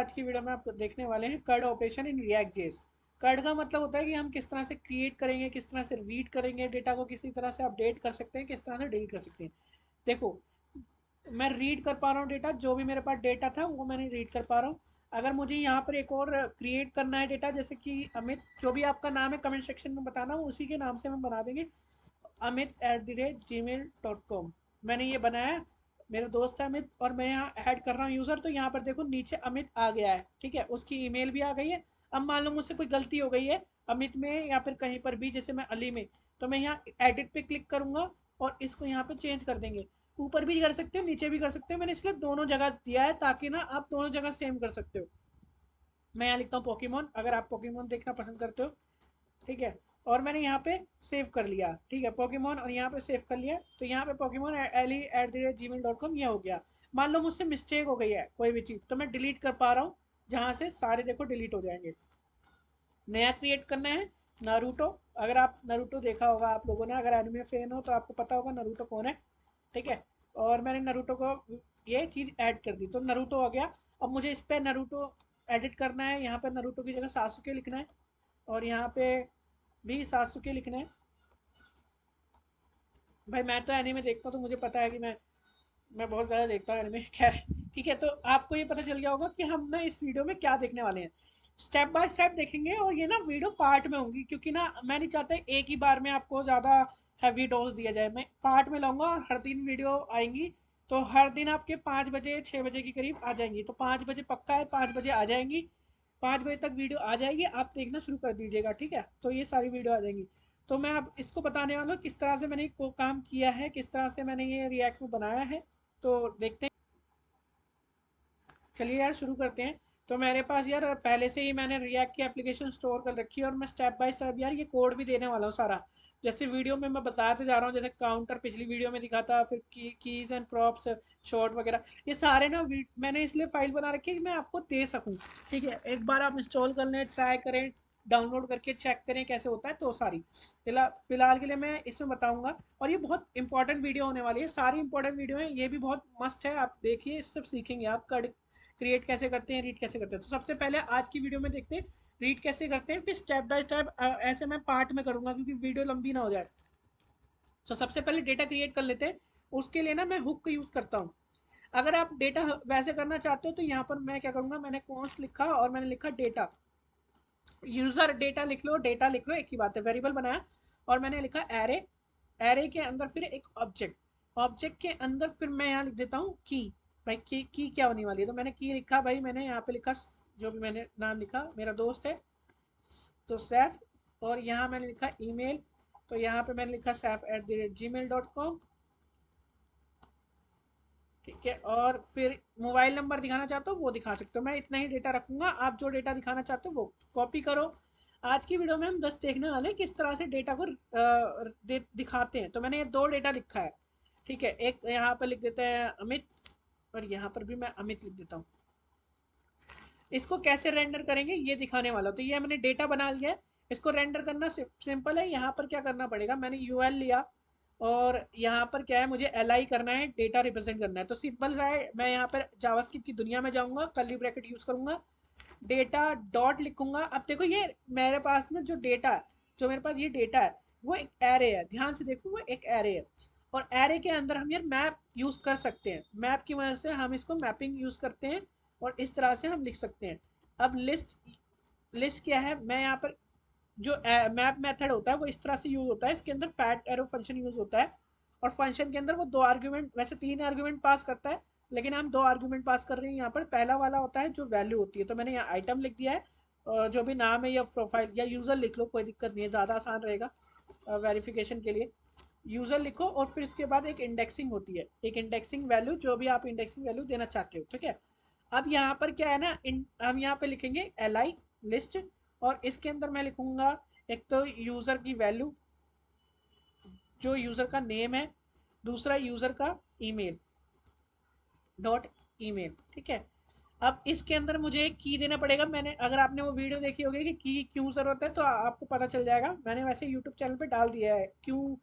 आज की वीडियो में आपको देखने वाले हैं CRUD operation in React JS. CRUD का मतलब होता है कि हम किस तरह से क्रिएट करेंगे, किस तरह से रीड करेंगे डेटा को, किसी तरह से अपडेट कर सकते हैं, किस तरह से डिलीट कर सकते हैं। देखो, मैं रीड कर पा रहा हूँ डेटा, जो भी मेरे पास डेटा था वो मैंने रीड कर पा रहा हूँ। अगर मुझे यहाँ पर एक और क्रिएट करना है डेटा, जैसे कि अमित, जो भी आपका नाम है कमेंट सेक्शन में बताना, उसी के नाम से हम बना देंगे। amit@gmail.com मैंने ये बनाया। मेरा दोस्त है अमित और मैं यहाँ ऐड कर रहा हूँ यूज़र, तो यहाँ पर देखो नीचे अमित आ गया है, ठीक है, उसकी ईमेल भी आ गई है। अब मान लो मुझसे कोई गलती हो गई है अमित में या फिर कहीं पर भी, जैसे मैं अली में, तो मैं यहाँ एडिट पे क्लिक करूँगा और इसको यहाँ पे चेंज कर देंगे। ऊपर भी कर सकते हो, नीचे भी कर सकते हो, मैंने इसलिए दोनों जगह दिया है ताकि ना आप दोनों जगह सेम कर सकते हो। मैं यहाँ लिखता हूँ पोकेमोन, अगर आप पोकेमोन देखना पसंद करते हो, ठीक है। और मैंने यहाँ पे सेव कर लिया, ठीक है, पोकेमोन, और यहाँ पे सेव कर लिया। तो यहाँ पे पोकेमोन ali@gmail.com ये हो गया। मान लो मुझसे मिस्टेक हो गई है कोई भी चीज़, तो मैं डिलीट कर पा रहा हूँ, जहाँ से सारे देखो डिलीट हो जाएंगे। नया क्रिएट करना है नारुतो। अगर आप नारुतो देखा होगा आप लोगों ने, अगर एनिमे फैन हो तो आपको पता होगा नारुतो कौन है, ठीक है। और मैंने नारुतो को ये चीज़ ऐड कर दी, तो नारुतो हो गया। अब मुझे इस पर नारुतो एडिट करना है, यहाँ पे नारुतो की जगह सासुके लिखना है, और यहाँ पे भी सासुके लिखना है। भाई मैं तो एनीमे देखता हूँ तो मुझे पता है कि मैं बहुत ज़्यादा देखता हूँ एनीमे। खैर, ठीक है, तो आपको ये पता चल गया होगा कि हम ना इस वीडियो में क्या देखने वाले हैं। स्टेप बाय स्टेप देखेंगे, और ये ना वीडियो पार्ट में होंगी, क्योंकि ना मैं नहीं चाहता एक ही बार में आपको ज़्यादा हैवी डोज दिया जाए। मैं पार्ट में लाऊंगा और हर दिन वीडियो आएंगी। तो हर दिन आपके 5 बजे 6 बजे के करीब आ जाएंगी, तो 5 बजे पक्का है, 5 बजे आ जाएंगी। 5 बजे तक वीडियो आ जाएगी, आप देखना शुरू कर दीजिएगा, ठीक है। तो ये सारी वीडियो आ जाएंगी। तो मैं अब इसको बताने वाला हूँ किस तरह से मैंने को काम किया है, किस तरह से मैंने ये रिएक्ट में बनाया है। तो देखते हैं, चलिए यार शुरू करते हैं। तो मेरे पास यार पहले से ही मैंने रिएक्ट की एप्लीकेशन स्टोर कर रखी है, और मैं स्टेप बाय स्टेप यार ये कोड भी देने वाला हूँ सारा। जैसे वीडियो में मैं बताते जा रहा हूँ, जैसे काउंटर पिछली वीडियो में दिखा था, फिर कीज एंड प्रॉप्स, शॉर्ट वगैरह, ये सारे ना मैंने इसलिए फाइल बना रखी है कि मैं आपको दे सकूँ, ठीक है। एक बार आप इंस्टॉल कर लें, ट्राई करें, डाउनलोड करके चेक करें कैसे होता है। तो सारी फिलहाल के लिए मैं इसमें बताऊंगा। और ये बहुत इंपॉर्टेंट वीडियो होने वाली है, सारी इंपॉर्टेंट वीडियो है, ये भी बहुत मस्त है, आप देखिए, इस सब सीखेंगे आप क्रिएट कैसे करते हैं, रीड कैसे करते हैं। तो सबसे पहले आज की वीडियो में देखते हैं रीड कैसे करते हैं, फिर स्टेप बाय स्टेप ऐसे मैं पार्ट में करूंगा क्योंकि वीडियो लंबी ना हो जाए। तो सबसे पहले डेटा क्रिएट कर लेते हैं। उसके लिए ना मैं हुक का यूज़ करता हूँ। अगर आप डेटा वैसे करना चाहते हो तो यहाँ पर मैं क्या करूँगा, मैंने कॉन्स्ट लिखा और मैंने लिखा डेटा। यूज़र डेटा लिख लो, डेटा लिख लो, एक ही बात है, वेरिएबल बनाया। और मैंने लिखा एरे। एरे के अंदर फिर एक ऑब्जेक्ट। ऑब्जेक्ट के अंदर फिर मैं यहाँ लिख देता हूँ की। भाई की क्या होने वाली है, तो मैंने की लिखा, भाई मैंने यहाँ पे लिखा जो भी मैंने नाम लिखा, मेरा दोस्त है तो सैफ। और यहाँ मैंने लिखा ईमेल, तो यहाँ पे मैंने लिखा saf@gmail.com, ठीक है। और फिर मोबाइल नंबर दिखाना चाहते हो वो दिखा सकते हो, मैं इतना ही डेटा रखूंगा, आप जो डेटा दिखाना चाहते हो वो कॉपी करो। आज की वीडियो में हम 10 देखने वाले हैं किस तरह से डेटा को दिखाते हैं। तो मैंने ये 2 डेटा लिखा है, ठीक है। एक यहाँ पर लिख देते हैं अमित, और यहाँ पर भी मैं अमित लिख देता हूँ। इसको कैसे रेंडर करेंगे ये दिखाने वाला, तो ये मैंने डेटा बना लिया है। इसको रेंडर करना सिंपल है। यहाँ पर क्या करना पड़ेगा, मैंने यूएल लिया, और यहाँ पर क्या है, मुझे एल करना है, डेटा रिप्रेजेंट करना है। तो सिंपल सा है, मैं यहाँ पर जावास्क्रिप्ट की दुनिया में जाऊँगा, कर्ली ब्रैकेट यूज़ करूँगा, डेटा डॉट लिखूंगा। अब देखो ये मेरे पास ना जो डेटा है, जो मेरे पास ये डेटा है वो एक एरे है, ध्यान से देखो, वो एक एरे है। और एरे के अंदर हम यार मैप यूज़ कर सकते हैं, मैप की वजह से हम इसको मैपिंग यूज़ करते हैं, और इस तरह से हम लिख सकते हैं। अब लिस्ट, लिस्ट क्या है, मैं यहाँ पर जो मैप मेथड होता है वो इस तरह से यूज़ होता है, इसके अंदर फैट एरो फंक्शन यूज़ होता है। और फंक्शन के अंदर वो 2 आर्ग्यूमेंट, वैसे 3 आर्ग्यूमेंट पास करता है, लेकिन हम 2 आर्ग्यूमेंट पास कर रहे हैं यहाँ पर। पहला वाला होता है जो वैल्यू होती है, तो मैंने यहाँ आइटम लिख दिया है, और जो भी नाम है या प्रोफाइल या यूज़र लिख लो, कोई दिक्कत नहीं है, ज़्यादा आसान रहेगा वेरिफिकेशन के लिए। यूज़र लिखो, और फिर इसके बाद एक इंडेक्सिंग होती है, एक इंडेक्सिंग वैल्यू, जो भी आप इंडेक्सिंग वैल्यू देना चाहते हो, ठीक है। अब यहाँ पर क्या है ना, हम यहाँ पे लिखेंगे li लिस्ट, और इसके अंदर मैं लिखूंगा एक तो यूज़र की वैल्यू, जो यूज़र का नेम है, दूसरा यूज़र का ईमेल, डॉट ईमेल, ठीक है। अब इसके अंदर मुझे एक की देना पड़ेगा। मैंने, अगर आपने वो वीडियो देखी होगी कि की क्यों ज़रूरत है, तो आपको पता चल जाएगा। मैंने वैसे यूट्यूब चैनल पे डाल दिया है क्यों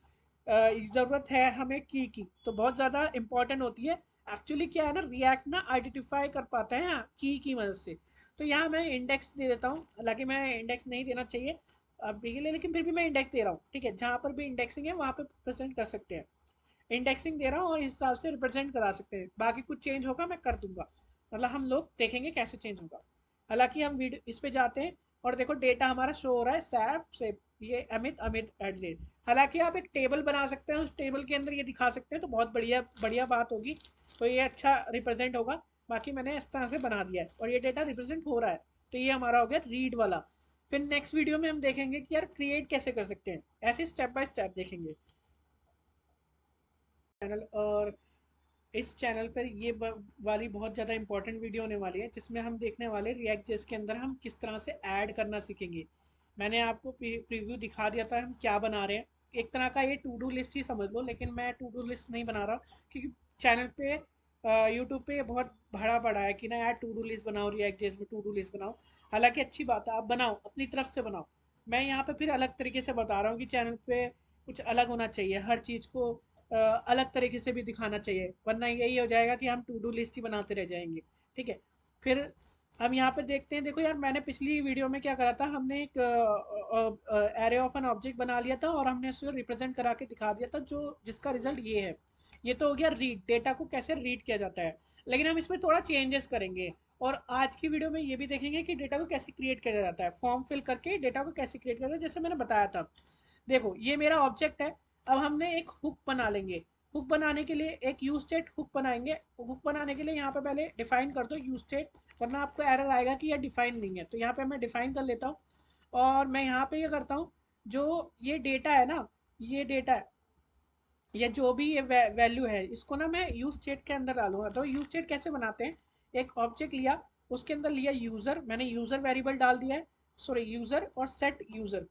ज़रूरत है हमें की, तो बहुत ज़्यादा इंपॉर्टेंट होती है। एक्चुअली क्या है ना, रिएक्ट ना आइडेंटिफाई कर पाता है की मदद से। तो यहाँ मैं इंडेक्स दे देता हूँ, हालांकि मैं इंडेक्स नहीं देना चाहिए अभी के लिए, लेकिन फिर भी मैं इंडेक्स दे रहा हूँ। ठीक है, जहाँ पर भी इंडेक्सिंग है वहाँ पे प्रेजेंट कर सकते हैं। इंडेक्सिंग दे रहा हूँ और इस हिसाब से रिप्रेजेंट करा सकते हैं। बाकी कुछ चेंज होगा मैं कर दूंगा, मतलब हम लोग देखेंगे कैसे चेंज होगा। हालांकि हम वीडियो इस पे जाते हैं और देखो डेटा हमारा शो हो रहा है सैप से, ये अमित अमित एडलेट। हालांकि आप एक टेबल बना सकते हैं, उस टेबल के अंदर ये दिखा सकते हैं तो बहुत बढ़िया बढ़िया बात होगी, तो ये अच्छा रिप्रेजेंट होगा। बाकी मैंने इस तरह से बना दिया है और ये डेटा रिप्रेजेंट हो रहा है, तो ये हमारा हो गया रीड वाला। फिर नेक्स्ट वीडियो में हम देखेंगे कि यार क्रिएट कैसे कर सकते हैं, ऐसे स्टेप बाय स्टेप देखेंगे चैनल। और इस चैनल पर ये वाली बहुत ज़्यादा इंपॉर्टेंट वीडियो होने वाली है, जिसमें हम देखने वाले रिएक्ट जेएस के अंदर हम किस तरह से ऐड करना सीखेंगे। मैंने आपको प्रीव्यू दिखा दिया था हम क्या बना रहे हैं। एक तरह का ये टू डू लिस्ट ही समझ लो, लेकिन मैं टू डू लिस्ट नहीं बना रहा क्योंकि चैनल पे यूट्यूब पे बहुत भरा पड़ा है कि ना यार टू डू लिस्ट बनाओ, रिएक्ट जेएस में टू डू लिस्ट बनाओ। हालांकि अच्छी बात है, आप बनाओ अपनी तरफ से बनाओ। मैं यहाँ पे फिर अलग तरीके से बता रहा हूँ कि चैनल पे कुछ अलग होना चाहिए, हर चीज़ को अलग तरीके से भी दिखाना चाहिए, वरना यही हो जाएगा कि हम टू डू लिस्ट ही बनाते रह जाएंगे। ठीक है, फिर हम यहाँ पे देखते हैं। देखो यार, मैंने पिछली वीडियो में क्या करा था, हमने एक एरे ऑफ एन ऑब्जेक्ट बना लिया था और हमने उसको रिप्रेजेंट करा के दिखा दिया था, जो जिसका रिजल्ट ये है। ये तो हो गया रीड, डेटा को कैसे रीड किया जाता है। लेकिन हम इसमें थोड़ा चेंजेस करेंगे और आज की वीडियो में ये भी देखेंगे कि डेटा को कैसे क्रिएट किया जाता है, फॉर्म फिल करके डेटा को कैसे क्रिएट किया जाता है, जैसे मैंने बताया था। देखो ये मेरा ऑब्जेक्ट है, अब हमने एक हुक बना लेंगे। हुक बनाने के लिए एक यूज स्टेट हुक बनाएंगे। हुक बनाने के लिए यहाँ पे पहले डिफाइन कर दो यूज स्टेट, वरना आपको एरर आएगा कि यह डिफाइन नहीं है। तो यहाँ पे मैं डिफाइन कर लेता हूँ और मैं यहाँ पे ये करता हूँ, जो ये डेटा है ना, ये डेटा है, या जो भी ये वैल्यू है, इसको ना मैं यूज स्टेट के अंदर डालूंगा। तो यूज स्टेट कैसे बनाते हैं, एक ऑब्जेक्ट लिया, उसके अंदर लिया यूज़र, मैंने यूज़र वेरिएबल डाल दिया है, सॉरी यूज़र और सेट यूज़र,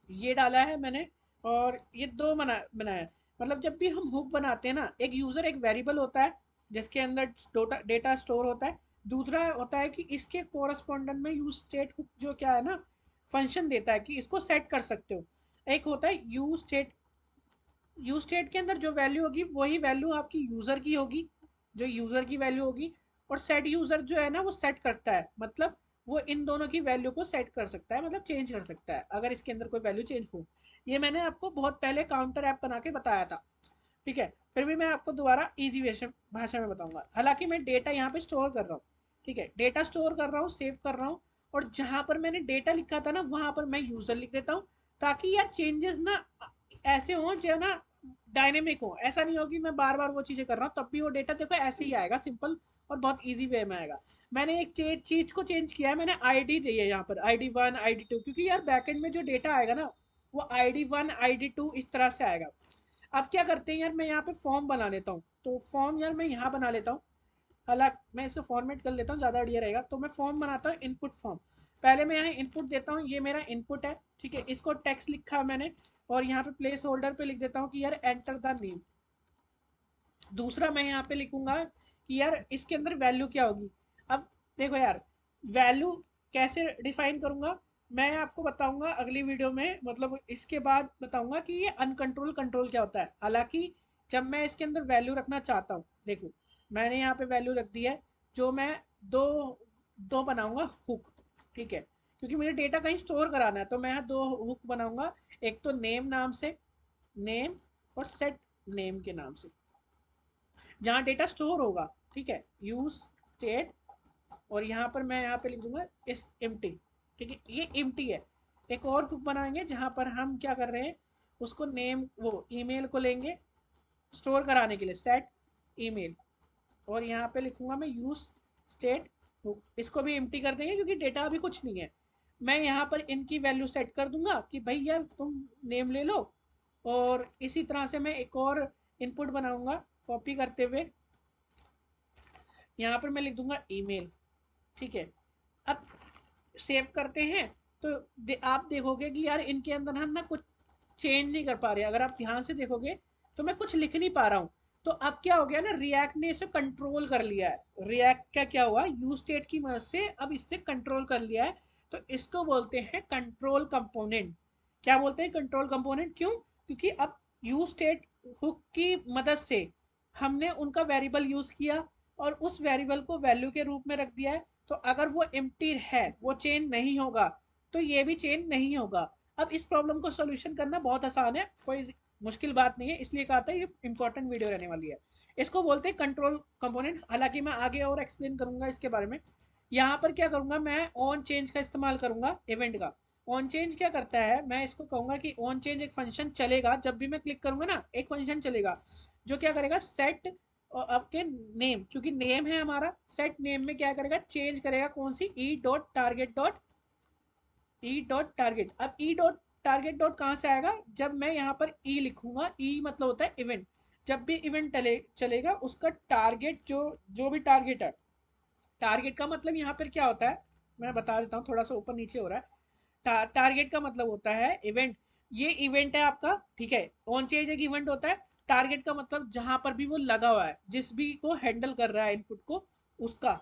ये डाला है मैंने। और ये दो बनाया है। मतलब जब भी हम हुक बनाते हैं ना, एक यूज़र एक वेरिएबल होता है जिसके अंदर डेटा स्टोर होता है। दूसरा होता है कि इसके कोरस्पोंडेंट में यूज स्टेट हुक जो क्या है ना, फंक्शन देता है कि इसको सेट कर सकते हो। एक होता है यूज स्टेट, यूज स्टेट के अंदर जो वैल्यू होगी वही वैल्यू आपकी यूज़र की होगी, जो यूज़र की वैल्यू होगी। और सेट यूज़र जो है ना, वो सेट करता है, मतलब वो इन दोनों की वैल्यू को सेट कर सकता है, मतलब चेंज कर सकता है अगर इसके अंदर कोई वैल्यू चेंज हो। ये मैंने आपको बहुत पहले काउंटर ऐप बना के बताया था। ठीक है, फिर भी मैं आपको दोबारा ईजी भाषा में बताऊंगा। हालांकि मैं डेटा यहाँ पे स्टोर कर रहा हूँ, ठीक है, डेटा स्टोर कर रहा हूँ, सेव कर रहा हूँ। और जहाँ पर मैंने डेटा लिखा था ना, वहाँ पर मैं यूज़र लिख देता हूँ, ताकि यार चेंजेस ना ऐसे हों जो ना डायनेमिक हो। ऐसा नहीं हो कि मैं बार बार वो चीज़ें कर रहा हूँ, तब भी वो डेटा देखो ऐसे ही आएगा, सिंपल और बहुत ईजी वे में आएगा। मैंने एक चीज़ को चेंज किया है, मैंने आईडी दी है यहाँ पर, ID 1 ID 2, क्योंकि यार बैकएंड में जो डेटा आएगा ना, वो ID 1 ID 2 इस तरह से आएगा। अब क्या करते हैं यार, मैं यहाँ पे फॉर्म बना लेता हूँ, तो फॉर्म यार मैं यहाँ बना लेता हूँ। हालांकि मैं इसको फॉर्मेट कर लेता हूँ, ज़्यादा बढ़िया रहेगा। तो मैं फॉर्म बनाता हूँ, इनपुट फॉर्म। पहले मैं यहाँ इनपुट देता हूँ, ये मेरा इनपुट है, ठीक है, इसको टेक्स्ट लिखा मैंने। और यहाँ पे प्लेस होल्डर पे लिख देता हूँ कि यार एंटर द नेम। दूसरा मैं यहाँ पे लिखूंगा कि यार इसके अंदर वैल्यू क्या होगी। अब देखो यार, वैल्यू कैसे डिफाइन करूंगा मैं आपको बताऊंगा अगली वीडियो में, मतलब इसके बाद बताऊंगा कि ये अनकंट्रोल कंट्रोल क्या होता है। हालांकि जब मैं इसके अंदर वैल्यू रखना चाहता हूँ, देखो मैंने यहाँ पे वैल्यू रख दी है, जो मैं दो दो बनाऊंगा हुक। ठीक है, क्योंकि मुझे डेटा कहीं स्टोर कराना है, तो मैं यहाँ दो हुक बनाऊंगा। एक तो नेम नाम से, नेम, और सेट नेम के नाम से, जहाँ डेटा स्टोर होगा। ठीक है, यूज स्टेट, और यहाँ पर मैं यहाँ पे लिख दूंगा इस एम्प्टी। ठीक है, ये एम्प्टी है। एक और कुक बनाएंगे जहाँ पर हम क्या कर रहे हैं, उसको नेम वो ईमेल को लेंगे स्टोर कराने के लिए, सेट ईमेल। और यहाँ पे लिखूंगा मैं यूज स्टेट, इसको भी एम्प्टी कर देंगे क्योंकि डेटा अभी कुछ नहीं है। मैं यहाँ पर इनकी वैल्यू सेट कर दूंगा कि भाई यार तुम नेम ले लो। और इसी तरह से मैं एक और इनपुट बनाऊंगा कॉपी करते हुए, यहाँ पर मैं लिख दूंगा ईमेल। ठीक है, अब सेव करते हैं। तो आप देखोगे कि यार इनके अंदर हम ना कुछ चेंज नहीं कर पा रहे। अगर आप ध्यान से देखोगे तो मैं कुछ लिख नहीं पा रहा हूँ। तो अब क्या हो गया ना, रिएक्ट ने इसे कंट्रोल कर लिया है। रिएक्ट का क्या हुआ, यूज स्टेट की मदद से अब इससे कंट्रोल कर लिया है। तो इसको बोलते हैं कंट्रोल कंपोनेंट। क्या बोलते हैं, कंट्रोल कंपोनेंट। क्यों, क्योंकि अब यूज स्टेट हुक की मदद से हमने उनका वेरिएबल यूज किया और उस वेरिएबल को वैल्यू के रूप में रख दिया है। तो अगर वो एम्प्टी है, वो चेन नहीं होगा, तो ये भी चेन नहीं होगा। अब इस प्रॉब्लम को सोल्यूशन करना बहुत आसान है, कोई मुश्किल बात नहीं है, इसलिए कहा था ये इंपॉर्टेंट वीडियो रहने वाली है। इसको बोलते हैं कंट्रोल कंपोनेंट, हालांकि मैं आगे और एक्सप्लेन करूंगा इसके बारे में। यहाँ पर क्या करूंगा, मैं ऑन चेंज का इस्तेमाल करूंगा इवेंट का। ऑन चेंज क्या करता है, मैं इसको कहूंगा कि ऑन चेंज एक फंक्शन चलेगा, जब भी मैं क्लिक करूंगा ना एक फंक्शन चलेगा जो क्या करेगा, सेट आपके नेम, क्योंकि नेम है हमारा, सेट नेम में क्या करेगा, चेंज करेगा कौन सी, e dot target dot, e dot target. अब ई डॉट टारगेट डॉट कहाँ से आएगा, जब मैं यहाँ पर ई लिखूंगा, ई मतलब होता है इवेंट, जब भी इवेंट चलेगा उसका टारगेट, जो जो भी टारगेट है, टारगेट का मतलब यहाँ पर क्या होता है, मैं बता देता हूँ, थोड़ा सा ऊपर नीचे हो रहा है। टारगेट का मतलब होता है इवेंट, ये इवेंट है आपका, ठीक है। ऑन चेंज एक इवेंट होता है। टारगेट का मतलब जहां पर भी वो लगा हुआ है, जिस भी को हैंडल कर रहा है इनपुट को, उसका,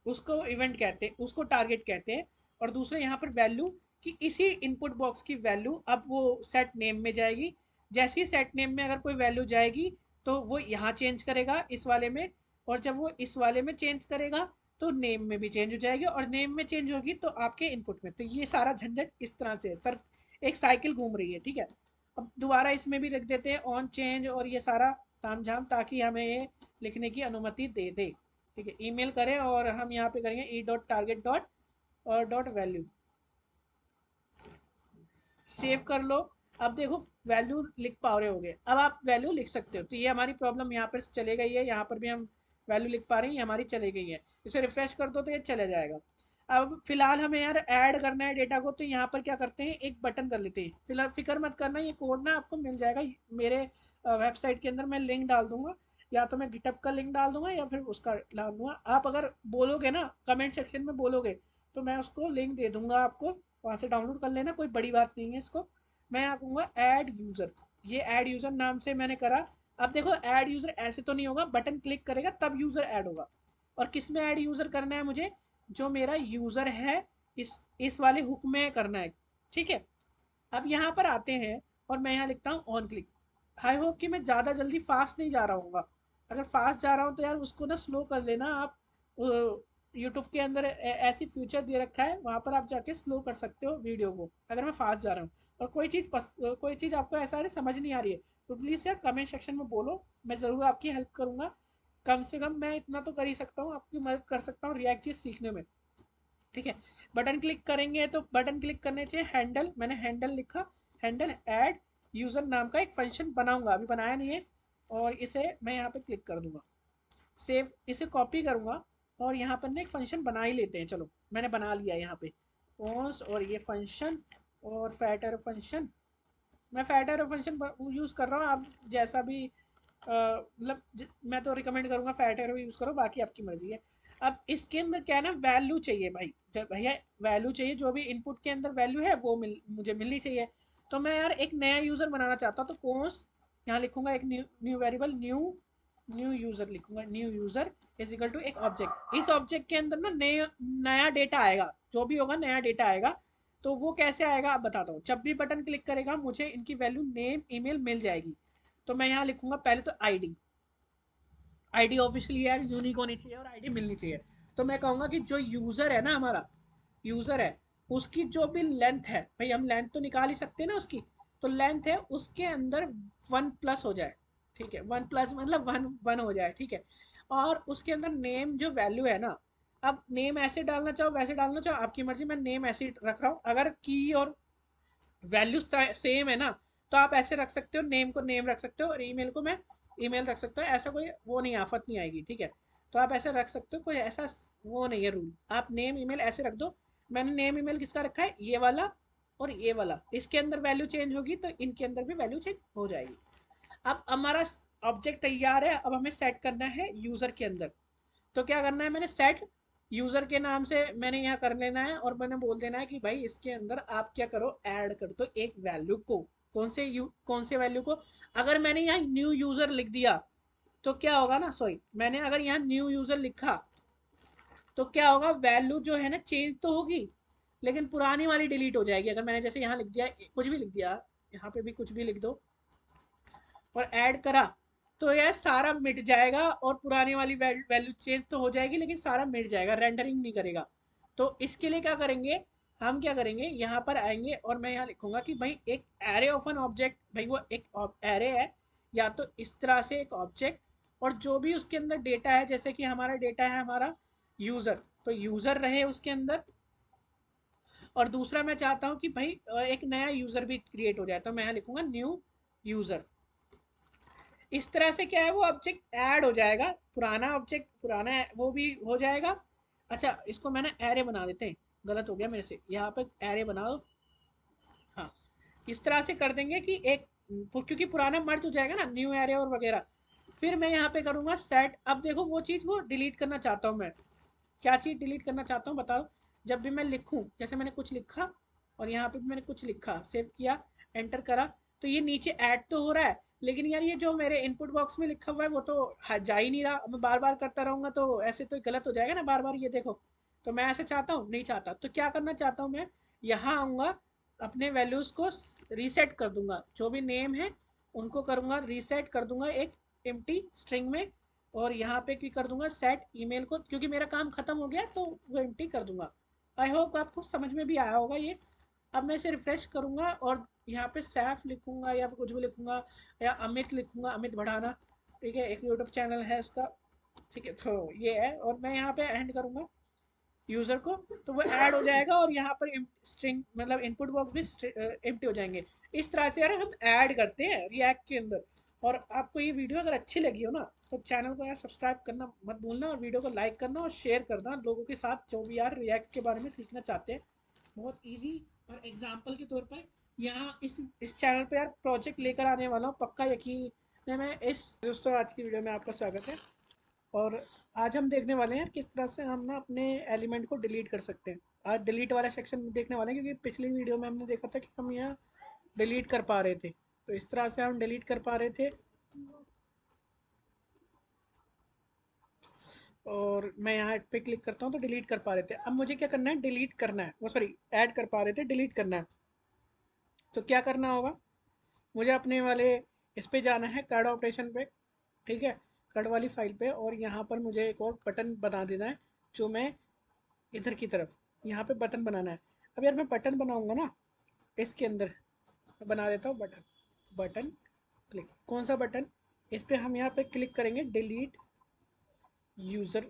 उसको इवेंट कहते हैं, उसको टारगेट कहते हैं। और दूसरे यहाँ पर वैल्यू, कि इसी इनपुट बॉक्स की वैल्यू अब वो सेट नेम में जाएगी। जैसे ही सेट नेम में अगर कोई वैल्यू जाएगी तो वो यहाँ चेंज करेगा इस वाले में, और जब वो इस वाले में चेंज करेगा तो नेम में भी चेंज हो जाएगी, और नेम में चेंज होगी तो आपके इनपुट में। तो ये सारा झंझट इस तरह से है सर, एक साइकिल घूम रही है, ठीक है। अब दोबारा इसमें भी लिख देते हैं ऑन चेंज और ये सारा तामझाम, ताकि हमें ये लिखने की अनुमति दे दे, ठीक है। ईमेल करें और हम यहाँ पे करेंगे ई डॉट टारगेट डॉट और डॉट वैल्यू, सेव कर लो। अब देखो वैल्यू लिख पा रहे होगे, अब आप वैल्यू लिख सकते हो। तो ये हमारी प्रॉब्लम यहाँ पर चले गई है, यहाँ पर भी हम वैल्यू लिख पा रहे हैं, ये हमारी चले गई है। इसे रिफ्रेश कर दो तो ये चला जाएगा। अब फिलहाल हमें यार ऐड करना है डेटा को, तो यहाँ पर क्या करते हैं, एक बटन कर लेते हैं। फिलहाल फिक्र मत करना, ये कोड ना आपको मिल जाएगा मेरे वेबसाइट के अंदर, मैं लिंक डाल दूंगा, या तो मैं गिटअप का लिंक डाल दूंगा या फिर उसका डाल दूंगा। आप अगर बोलोगे ना, कमेंट सेक्शन में बोलोगे, तो मैं उसको लिंक दे दूंगा आपको, वहाँ से डाउनलोड कर लेना, कोई बड़ी बात नहीं है इसको। मैं यहाँ कहूँगा ऐड यूज़र, ये ऐड यूज़र नाम से मैंने करा। अब देखो ऐड यूज़र ऐसे तो नहीं होगा, बटन क्लिक करेगा तब यूज़र ऐड होगा। और किस में ऐड यूज़र करना है मुझे, जो मेरा यूज़र है इस वाले हुक में करना है, ठीक है। अब यहाँ पर आते हैं और मैं यहाँ लिखता हूँ ऑन क्लिक। आई होप कि मैं ज़्यादा जल्दी फास्ट नहीं जा रहा हूँ, अगर फास्ट जा रहा हूँ तो यार उसको ना स्लो कर लेना आप। यूट्यूब के अंदर ऐसी फीचर दे रखा है, वहाँ पर आप जाके स्लो कर सकते हो वीडियो को, अगर मैं फास्ट जा रहा हूँ। और कोई चीज़ आपको ऐसा है समझ नहीं आ रही है, तो प्लीज़ यार कमेंट सेक्शन में बोलो, मैं ज़रूर आपकी हेल्प करूँगा। कम से कम मैं इतना तो कर ही सकता हूँ, आपकी मदद कर सकता हूँ रिएक्ट चीज़ सीखने में, ठीक है। बटन क्लिक करेंगे तो बटन क्लिक करने चाहिए हैंडल, मैंने हैंडल लिखा, हैंडल ऐड यूज़र नाम का एक फंक्शन बनाऊंगा, अभी बनाया नहीं है। और इसे मैं यहाँ पे क्लिक कर दूंगा, सेव, इसे कॉपी करूंगा और यहाँ पर ना एक फंक्शन बना ही लेते हैं। चलो मैंने बना लिया यहाँ पे कॉन्स और ये फंक्शन और फैट एरो फंक्शन, मैं फैट एरो फंक्शन यूज़ कर रहा हूँ, आप जैसा भी मतलब मैं तो रिकमेंड करूँगा फैट एरो यूज़ करो, बाकी आपकी मर्जी है। अब इसके अंदर क्या है ना, वैल्यू चाहिए भाई, जब भैया वैल्यू चाहिए, जो भी इनपुट के अंदर वैल्यू है वो मुझे मिलनी चाहिए। तो मैं यार एक नया यूज़र बनाना चाहता हूँ, तो कॉन्स्ट यहाँ लिखूंगा, एक new variable, new new user लिखूंगा, new user is equal to एक ऑब्जेक्ट। इस ऑब्जेक्ट के अंदर ना नया डेटा आएगा, जो भी होगा नया डेटा आएगा। तो वो कैसे आएगा आप बताता हूँ, जब भी बटन क्लिक करेगा मुझे इनकी वैल्यू नेम ईमेल मिल जाएगी। तो मैं यहाँ लिखूंगा पहले तो आईडी, आईडी ऑब्वियसली यार यूनिक होनी चाहिए और आईडी मिलनी चाहिए। तो मैं कहूँगा कि जो यूज़र है ना हमारा, यूज़र है, उसकी जो भी लेंथ है, भाई हम लेंथ तो निकाल ही सकते हैं ना उसकी, तो लेंथ है उसके अंदर 1+ हो जाए, ठीक है। 1+ मतलब 1 हो जाए, ठीक है। और उसके अंदर नेम जो वैल्यू है ना, अब नेम ऐसे डालना चाहो वैसे डालना चाहो आपकी मर्जी, मैं नेम ऐसे ही रख रहा हूँ। अगर की और वैल्यू सेम है ना, तो आप ऐसे रख सकते हो, नेम को नेम रख सकते हो और ईमेल को मैं ईमेल रख सकता हूँ, ऐसा कोई वो नहीं, आफत नहीं आएगी, ठीक है। तो आप ऐसे रख सकते हो, कोई ऐसा वो नहीं है रूल, आप नेम ईमेल ऐसे रख दो। मैंने नेम ईमेल किसका रखा है, ये वाला और ये वाला, इसके अंदर वैल्यू चेंज होगी तो इनके अंदर भी वैल्यू चेंज हो जाएगी। अब हमारा ऑब्जेक्ट तैयार है, अब हमें सेट करना है यूज़र के अंदर। तो क्या करना है, मैंने सेट यूज़र के नाम से मैंने यहाँ कर लेना है, और मैंने बोल देना है कि भाई इसके अंदर आप क्या करो, ऐड कर दो एक वैल्यू को। कौन से वैल्यू को, अगर मैंने यहाँ न्यू यूज़र लिख दिया तो क्या होगा ना, सॉरी, मैंने अगर यहाँ न्यू यूज़र लिखा तो क्या होगा, वैल्यू जो है ना चेंज तो होगी, लेकिन पुरानी वाली डिलीट हो जाएगी। अगर मैंने जैसे यहाँ लिख दिया, कुछ भी लिख दिया, यहाँ पे भी कुछ भी लिख दो और ऐड करा, तो यह सारा मिट जाएगा और पुरानी वाली वैल्यू चेंज तो हो जाएगी, लेकिन सारा मिट जाएगा, रेंडरिंग नहीं करेगा। तो इसके लिए क्या करेंगे, हम क्या करेंगे, यहाँ पर आएंगे और मैं यहाँ लिखूंगा कि भाई एक एरे ऑफ एन ऑब्जेक्ट, भाई वो एक एरे है या तो इस तरह से एक ऑब्जेक्ट, और जो भी उसके अंदर डेटा है, जैसे कि हमारा डेटा है हमारा यूज़र, तो यूज़र रहे उसके अंदर। और दूसरा मैं चाहता हूँ कि भाई एक नया यूज़र भी क्रिएट हो जाए, तो मैं यहाँ लिखूंगा न्यू यूज़र। इस तरह से क्या है, वो ऑब्जेक्ट ऐड हो जाएगा, पुराना ऑब्जेक्ट पुराना वो भी हो जाएगा। अच्छा, इसको मैंने एरे बना देते हैं, गलत हो गया मेरे से, यहाँ पे एरे बना दो। हाँ, इस तरह से कर देंगे कि एक, क्योंकि पुराना मर्ज हो जाएगा ना, न्यू एरे और वगैरह। फिर मैं यहाँ पे करूँगा सेट। अब देखो वो चीज़ वो डिलीट करना चाहता हूँ मैं, क्या चीज़ डिलीट करना चाहता हूँ बताओ। जब भी मैं लिखूँ, जैसे मैंने कुछ लिखा और यहाँ पे भी मैंने कुछ लिखा, सेव किया, एंटर करा, तो ये नीचे ऐड तो हो रहा है, लेकिन यार ये जो मेरे इनपुट बॉक्स में लिखा हुआ है वो तो जा ही नहीं रहा। मैं बार बार करता रहूँगा तो ऐसे तो गलत हो जाएगा ना बार बार, ये देखो। तो मैं ऐसे चाहता हूँ, नहीं चाहता, तो क्या करना चाहता हूँ मैं, यहाँ आऊँगा, अपने वैल्यूज़ को रीसेट कर दूंगा, जो भी नेम है उनको करूँगा रीसेट कर दूंगा एक एम्प्टी स्ट्रिंग में। और यहाँ पे क्या कर दूंगा, सेट ईमेल को, क्योंकि मेरा काम खत्म हो गया तो वो एम्प्टी कर दूंगा। आई होप आपको समझ में भी आया होगा ये। अब मैं इसे रिफ्रेश करूंगा और यहाँ पे सैफ लिखूंगा या कुछ भी लिखूंगा, या अमित लिखूंगा, अमित बढ़ाना। ठीक है, एक यूट्यूब चैनल है इसका। ठीक है, तो ये है, और मैं यहाँ पे एंड करूंगा यूज़र को, तो वो ऐड हो जाएगा और यहाँ पर स्ट्रिंग मतलब इनपुट बॉक्स भी एम्प्टी हो जाएंगे। इस तरह से यार हम ऐड करते हैं रिएक्ट के अंदर। और आपको ये वीडियो अगर अच्छी लगी हो ना, तो चैनल को यार सब्सक्राइब करना मत भूलना, और वीडियो को लाइक करना और शेयर करना लोगों के साथ जो भी यार रिएक्ट के बारे में सीखना चाहते हैं। बहुत ईजी। और एग्जाम्पल के तौर पर यहाँ इस चैनल पे यार प्रोजेक्ट लेकर आने वाला हूँ, पक्का यकीन है। मैं इस दोस्तों, आज की वीडियो में आपका स्वागत है। और आज हम देखने वाले हैं किस तरह से हम ना अपने एलिमेंट को डिलीट कर सकते हैं। आज डिलीट वाला सेक्शन देखने वाले हैं, क्योंकि पिछली वीडियो में हमने देखा था कि हम यहाँ डिलीट कर पा रहे थे, तो इस तरह से हम डिलीट कर पा रहे थे। और मैं यहाँ पे क्लिक करता हूँ तो डिलीट कर पा रहे थे। अब मुझे क्या करना है, डिलीट करना है, वो सॉरी ऐड कर पा रहे थे, डिलीट करना है। तो क्या करना होगा, मुझे अपने वाले इस पे जाना है, कार्ड ऑपरेशन पे। ठीक है, कार्ड वाली फाइल पे, और यहाँ पर मुझे एक और बटन बना देना है, जो मैं इधर की तरफ यहाँ पे बटन बनाना है। अब यार मैं बटन बनाऊंगा ना, इसके अंदर बना देता हूँ बटन। बटन क्लिक, कौन सा बटन, इस पे हम यहाँ पे क्लिक करेंगे, डिलीट यूज़र।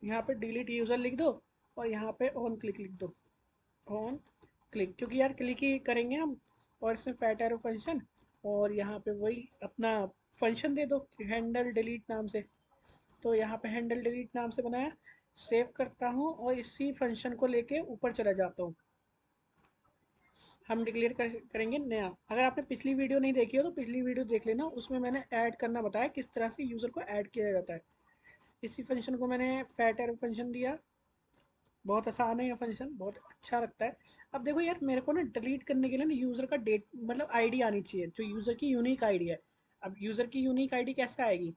यहाँ पे डिलीट यूज़र लिख दो, और यहाँ पे ऑन क्लिक लिख दो, ऑन क्लिक, क्योंकि यार क्लिक ही करेंगे हम। और इसमें फैट एरो फंक्शन, और यहाँ पे वही अपना फंक्शन दे दो, हैंडल डिलीट नाम से। तो यहाँ पे हैंडल डिलीट नाम से बनाया, सेव करता हूँ और इसी फंक्शन को लेके ऊपर चला जाता हूँ। हम डिक्लेयर करेंगे नया। अगर आपने पिछली वीडियो नहीं देखी हो तो पिछली वीडियो देख लेना, उसमें मैंने ऐड करना बताया किस तरह से यूज़र को ऐड किया जाता है। इसी फंक्शन को मैंने फैट एरो फंक्शन दिया। बहुत आसान है ये फंक्शन, बहुत अच्छा लगता है। अब देखो यार, मेरे को ना डिलीट करने के लिए ना यूज़र का डेट मतलब आईडी आनी चाहिए, जो यूज़र की यूनिक आईडी है। अब यूज़र की यूनिक आईडी कैसे आएगी,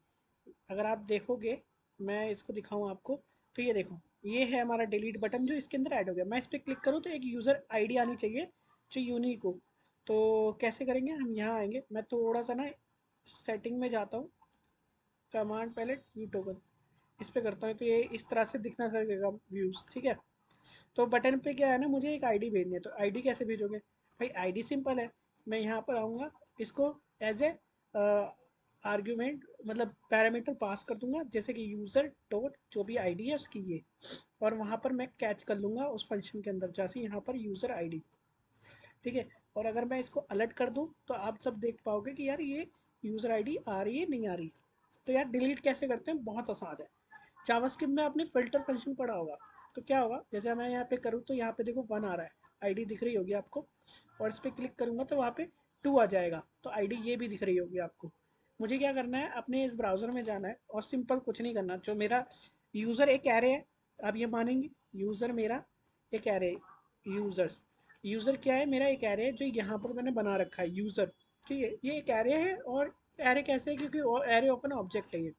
अगर आप देखोगे, मैं इसको दिखाऊं आपको, तो ये देखो, ये है हमारा डिलीट बटन जो इसके अंदर ऐड हो गया। मैं इस पर क्लिक करूँ तो एक यूज़र आईडी आनी चाहिए जो यूनिक हो। तो कैसे करेंगे, हम यहाँ आएंगे, मैं थोड़ा सा ना सेटिंग में जाता हूँ, कमांड पैलेट व्यू टोकन, इस पर करता हूँ, तो ये इस तरह से दिखना लगेगा व्यूज़। ठीक है, तो बटन पे क्या है ना, मुझे एक आईडी भेजनी है, तो आईडी कैसे भेजोगे भाई, आईडी सिंपल है। मैं यहाँ पर आऊँगा, इसको एज ए आर्ग्यूमेंट मतलब पैरामीटर पास कर दूंगा, जैसे कि यूज़र डॉट जो भी आईडी है उसकी ये, और वहाँ पर मैं कैच कर लूँगा उस फंक्शन के अंदर, जैसे यहाँ पर यूज़र आईडी। ठीक है, और अगर मैं इसको अलर्ट कर दूँ तो आप सब देख पाओगे कि यार ये यूज़र आईडी आ रही है नहीं आ रही। तो यार डिलीट कैसे करते हैं, बहुत आसान है। जावास्क्रिप्ट में आपने फ़िल्टर फंक्शन पढ़ा होगा, तो क्या होगा, जैसे मैं यहाँ पे करूँ तो यहाँ पे देखो 1 आ रहा है, आईडी दिख रही होगी आपको। और इस पर क्लिक करूँगा तो वहाँ पे 2 आ जाएगा, तो आईडी ये भी दिख रही होगी आपको। मुझे क्या करना है, अपने इस ब्राउज़र में जाना है, और सिंपल कुछ नहीं करना, जो मेरा यूज़र एक एरे है, आप ये मानेंगे यूज़र मेरा एक एरे, यूज़र्स, यूज़र क्या है, मेरा एक एरे है जो यहाँ पर मैंने बना रखा है यूज़र। ठीक है, ये एक एरे है, और एरे कैसे है, क्योंकि एरे ओपन ऑब्जेक्ट है ये।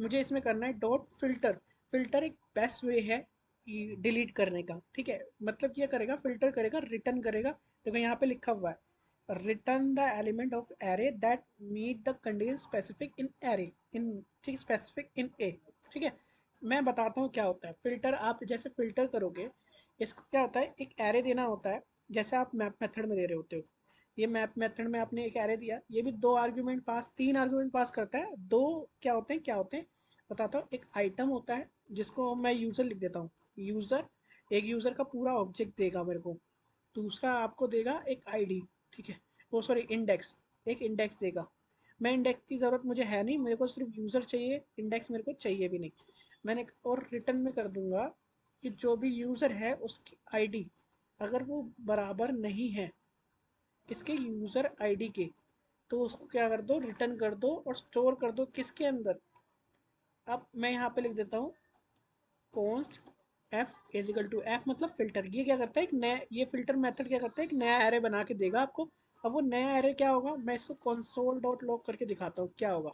मुझे इसमें करना है डॉट फिल्टर। फिल्टर एक बेस्ट वे है डिलीट करने का। ठीक है, मतलब क्या करेगा, फिल्टर करेगा, रिटर्न करेगा। देखो यहाँ पे लिखा हुआ है, return the element of array that meet the condition specific in array in, ठीक, स्पेसिफिक इन ए। ठीक है, मैं बताता हूँ क्या होता है फ़िल्टर। आप जैसे फ़िल्टर करोगे, इसको क्या होता है, एक एरे देना होता है, जैसे आप मैप मेथड में दे रहे होते हो। ये मैप मेथड में आपने एक एरे दिया, ये भी दो आर्ग्यूमेंट पास, तीन आर्ग्यूमेंट पास करता है। दो क्या होते हैं बताता हूँ। एक आइटम होता है जिसको मैं यूज़र लिख देता हूँ, यूज़र। एक यूज़र का पूरा ऑब्जेक्ट देगा मेरे को। दूसरा आपको देगा एक आईडी, ठीक है, वो सॉरी इंडेक्स, एक इंडेक्स देगा। मैं इंडेक्स की ज़रूरत मुझे है नहीं, मेरे को सिर्फ यूज़र चाहिए, इंडेक्स मेरे को चाहिए भी नहीं। मैंने और रिटर्न में कर दूंगा कि जो भी यूज़र है उसकी आईडी अगर वो बराबर नहीं है किसके, यूज़र आईडी के, तो उसको क्या कर दो, रिटर्न कर दो और स्टोर कर दो किसके अंदर। अब मैं यहाँ पे लिख देता हूँ const f is equal to f, मतलब फिल्टर। ये क्या करता है, एक नया, ये फिल्टर मेथड क्या करता है, एक नया एरे बना के देगा आपको। अब वो नया एरे क्या होगा, मैं इसको कंसोल डॉट लॉग करके दिखाता हूँ क्या होगा।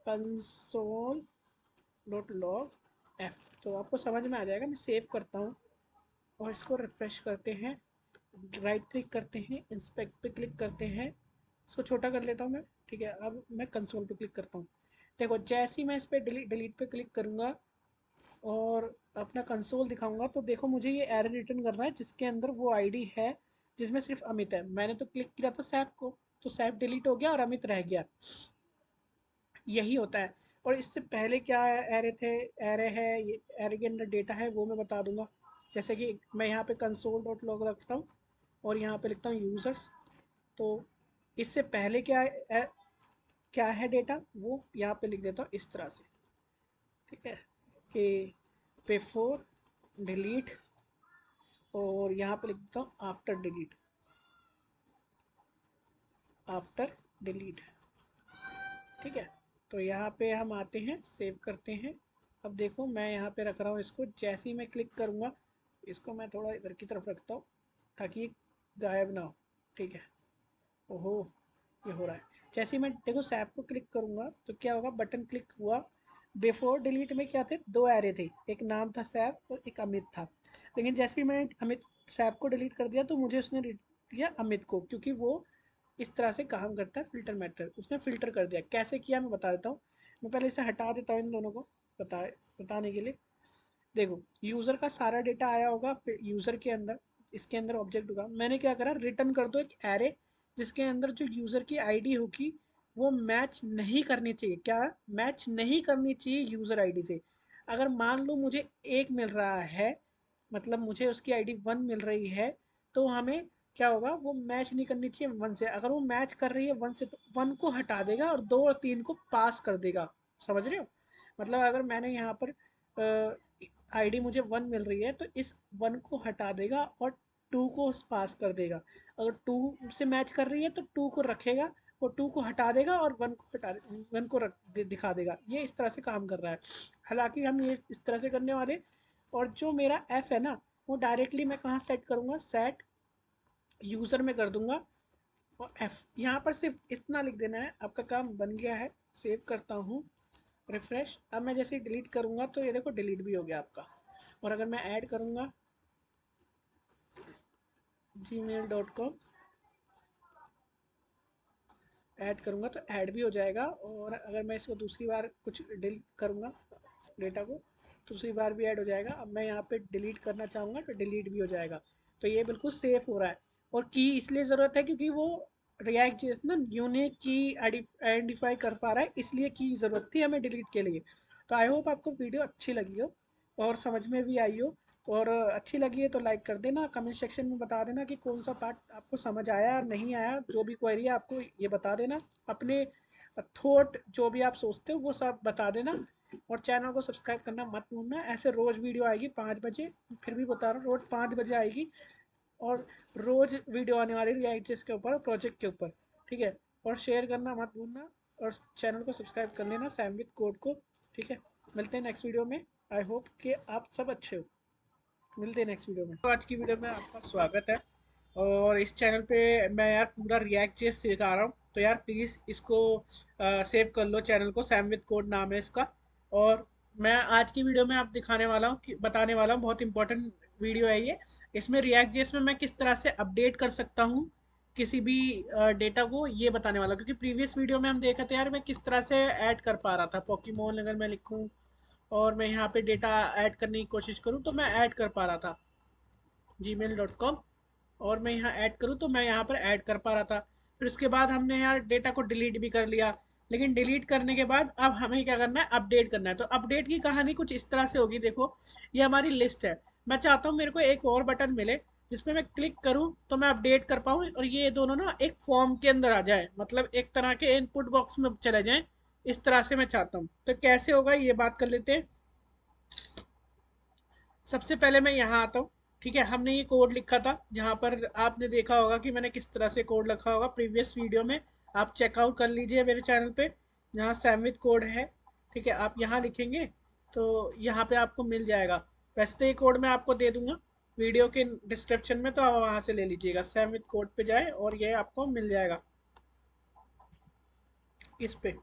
कंसोल डॉट लॉग एफ, तो आपको समझ में आ जाएगा। मैं सेव करता हूँ और इसको रिफ्रेश करते हैं, राइट क्लिक करते हैं, इंस्पेक्ट पे क्लिक करते हैं, इसको छोटा कर लेता हूँ मैं, ठीक है। अब मैं कंसोल पे क्लिक करता हूँ। देखो जैसे ही मैं इस पर डिलीट पे क्लिक करूँगा और अपना कंसोल दिखाऊंगा, तो देखो मुझे ये एरर रिटर्न करना है जिसके अंदर वो आईडी है जिसमें सिर्फ अमित है। मैंने तो क्लिक किया था सैप को, तो सैप डिलीट हो गया और अमित रह गया। यही होता है। और इससे पहले क्या एरे थे, एरे है, ये एरे के अंदर डेटा है वो मैं बता दूंगा। जैसे कि मैं यहाँ पे कंसोल डॉट लॉग रखता हूँ और यहाँ पे लिखता हूँ यूज़र्स। तो इससे पहले क्या है डेटा, वो यहाँ पे लिख देता हूँ इस तरह से, ठीक है, कि बिफोर डिलीट, और यहाँ पे लिख देता हूँ आफ्टर डिलीट, आफ्टर डिलीट, ठीक है। तो यहाँ पे हम आते हैं, सेव करते हैं। अब देखो मैं यहाँ पे रख रहा हूँ इसको, जैसे ही मैं क्लिक करूँगा, इसको मैं थोड़ा इधर की तरफ रखता हूँ ताकि ये गायब ना हो, ठीक है। ओहो, ये हो रहा है। जैसे ही मैं देखो सैप को क्लिक करूँगा तो क्या होगा, बटन क्लिक हुआ। बिफोर डिलीट में क्या थे, दो एरे थे, एक नाम था सैप और एक अमित था। लेकिन जैसे ही मैंने अमित सैप को डिलीट कर दिया तो मुझे उसने दिया अमित को, क्योंकि वो इस तरह से काम करता है फ़िल्टर मेथड। उसने फ़िल्टर कर दिया, कैसे किया मैं बता देता हूँ। मैं पहले इसे हटा देता हूँ इन दोनों को, बताने के लिए। देखो यूज़र का सारा डेटा आया होगा यूज़र के अंदर, इसके अंदर ऑब्जेक्ट होगा। मैंने क्या करा, रिटर्न कर दो एक एरे जिसके अंदर जो यूज़र की आईडी होगी वो मैच नहीं करनी चाहिए। क्या मैच नहीं करनी चाहिए यूज़र आईडी से। अगर मान लो मुझे एक मिल रहा है, मतलब मुझे उसकी आईडी वन मिल रही है, तो हमें क्या होगा, वो मैच नहीं करनी चाहिए वन से। अगर वो मैच कर रही है वन से तो वन को हटा देगा और दो और तीन को पास कर देगा। समझ रहे हो, मतलब अगर मैंने यहाँ पर आईडी मुझे वन मिल रही है तो इस वन को हटा देगा और टू को पास कर देगा। अगर टू से मैच कर रही है तो टू को रखेगा और टू को हटा देगा और वन को दिखा देगा। ये इस तरह से काम कर रहा है। हालांकि हम ये इस तरह से करने वाले। और जो मेरा एफ है ना, वो डायरेक्टली मैं कहाँ सेट करूँगा, सेट यूज़र में कर दूंगा। और एफ यहाँ पर सिर्फ इतना लिख देना है, आपका काम बन गया है। सेव करता हूँ, रिफ्रेश। अब मैं जैसे डिलीट करूँगा तो ये देखो डिलीट भी हो गया आपका। और अगर मैं ऐड करूँगा gmail.com, ऐड करूँगा तो ऐड भी हो जाएगा। और अगर मैं इसको दूसरी बार कुछ डिलीट करूँगा डेटा को, दूसरी बार भी ऐड हो जाएगा। अब मैं यहाँ पे डिलीट करना चाहूँगा तो डिलीट भी हो जाएगा। तो ये बिल्कुल सेफ हो रहा है। और की इसलिए ज़रूरत है क्योंकि वो रिएक्ट जेएस ना यूनिक की आइडेंटिफाई कर पा रहा है, इसलिए की ज़रूरत थी हमें डिलीट के लिए। तो आई होप आपको वीडियो अच्छी लगी हो और समझ में भी आई हो। और अच्छी लगी है तो लाइक कर देना, कमेंट सेक्शन में बता देना कि कौन सा पार्ट आपको समझ आया नहीं आया। जो भी क्वेरी है आपको ये बता देना, अपने थॉट जो भी आप सोचते हो वो सब बता देना। और चैनल को सब्सक्राइब करना मत भूलना। ऐसे रोज़ वीडियो आएगी 5 बजे, फिर भी बता रहा हूँ रोज़ 5 बजे आएगी। और रोज़ वीडियो आने वाली रिएक्ट जेएस के ऊपर, प्रोजेक्ट के ऊपर, ठीक है। और शेयर करना मत भूलना और चैनल को सब्सक्राइब कर लेना सैम विद कोड को, ठीक है। मिलते हैं नेक्स्ट वीडियो में। आई होप कि आप सब अच्छे हो। मिलते हैं नेक्स्ट वीडियो में। तो आज की वीडियो में आपका स्वागत है। और इस चैनल पे मैं यार पूरा रिएक्ट जेएस सिखा रहा हूँ, तो यार प्लीज़ इसको सेव कर लो, चैनल को सैम विद कोड नाम है इसका। और मैं आज की वीडियो में आप दिखाने वाला हूँ कि बताने वाला हूँ, बहुत इंपॉर्टेंट वीडियो है ये। इसमें रिएक्ट जेएस में मैं किस तरह से अपडेट कर सकता हूँ किसी भी डेटा को, ये बताने वाला हूँ। क्योंकि प्रीवियस वीडियो में हम देखा था यार मैं किस तरह से ऐड कर पा रहा था। पोकेमोन अगर मैं लिखूँ और मैं यहाँ पे डेटा ऐड करने की कोशिश करूँ तो मैं ऐड कर पा रहा था gmail.com, और मैं यहाँ ऐड करूँ तो मैं यहाँ पर ऐड कर पा रहा था। फिर उसके बाद हमने यार डेटा को डिलीट भी कर लिया, लेकिन डिलीट करने के बाद अब हमें क्या करना है, अपडेट करना है। तो अपडेट की कहानी कुछ इस तरह से होगी। देखो ये हमारी लिस्ट है, मैं चाहता हूँ मेरे को एक और बटन मिले जिसमें मैं क्लिक करूँ तो मैं अपडेट कर पाऊँ, और ये दोनों ना एक फॉर्म के अंदर आ जाए, मतलब एक तरह के इनपुट बॉक्स में चले जाएं। इस तरह से मैं चाहता हूँ, तो कैसे होगा ये बात कर लेते हैं। सबसे पहले मैं यहाँ आता हूँ। ठीक है, हमने ये कोड लिखा था, जहाँ पर आपने देखा होगा कि मैंने किस तरह से कोड लिखा होगा प्रीवियस वीडियो में। आप चेकआउट कर लीजिए मेरे चैनल पे, जहाँ सैमविथ कोड है। ठीक है, आप यहाँ लिखेंगे तो यहाँ पे आपको मिल जाएगा। वैसे तो ये कोड मैं आपको दे दूंगा वीडियो के डिस्क्रिप्शन में, तो आप वहाँ से ले लीजिएगा। सैमविथ कोड पे जाए और ये आपको मिल जाएगा। इस पे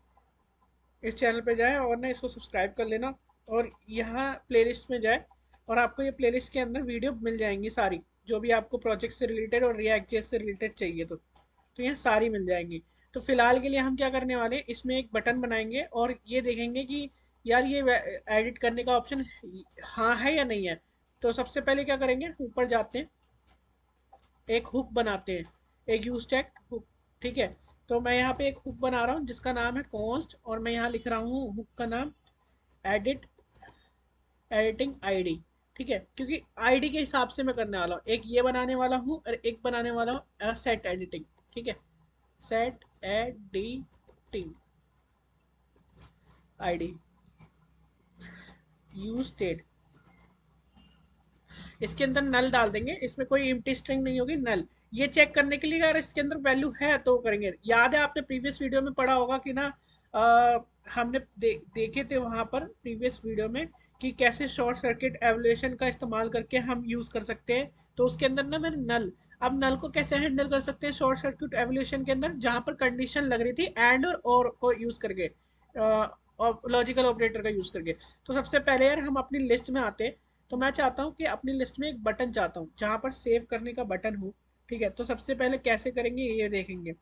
इस चैनल पे जाए और ना इसको सब्सक्राइब कर लेना, और यहाँ प्लेलिस्ट में जाए और आपको ये प्लेलिस्ट के अंदर वीडियो मिल जाएंगी सारी, जो भी आपको प्रोजेक्ट से रिलेटेड और रिएक्ट जेएस से रिलेटेड चाहिए तो ये सारी मिल जाएंगी। तो फिलहाल के लिए हम क्या करने वाले हैं, इसमें एक बटन बनाएंगे और ये देखेंगे कि यार ये एडिट करने का ऑप्शन हाँ है या नहीं है। तो सबसे पहले क्या करेंगे, ऊपर जाते हैं, एक हुक बनाते हैं, एक यूज टैग हुक। ठीक है, तो मैं यहाँ पे एक हुक बना रहा हूँ जिसका नाम है कॉन्स्ट, और मैं यहाँ लिख रहा हूँ हुक का नाम एडिट एडिटिंग आईडी। ठीक है, क्योंकि आईडी के हिसाब से मैं करने वाला हूँ, एक ये बनाने वाला हूँ और एक बनाने वाला हूँ सेट एडिटिंग। ठीक है, set editing ID use state. इसके अंदर नल डाल देंगे, इसमें कोई एम्प्टी स्ट्रिंग नहीं होगी, नल। ये चेक करने के लिए अगर इसके अंदर वैल्यू है तो करेंगे। याद है आपने प्रीवियस वीडियो में पढ़ा होगा कि ना, हमने देखे थे वहां पर प्रीवियस वीडियो में कि कैसे शॉर्ट सर्किट एवल्यूएशन का इस्तेमाल करके हम यूज कर सकते हैं। तो उसके अंदर ना मैंने नल, अब नल को कैसे हैंडल कर सकते हैं शॉर्ट सर्किट एवल्यूएशन के अंदर, जहां पर कंडीशन लग रही थी एंड और को यूज करके, लॉजिकल ऑपरेटर का यूज करके। तो सबसे पहले यार हम अपनी लिस्ट में आते हैं। तो मैं चाहता हूँ कि अपनी लिस्ट में एक बटन चाहता हूँ जहाँ पर सेव करने का बटन हो। ठीक है, तो सबसे पहले कैसे करेंगे ये देखेंगे।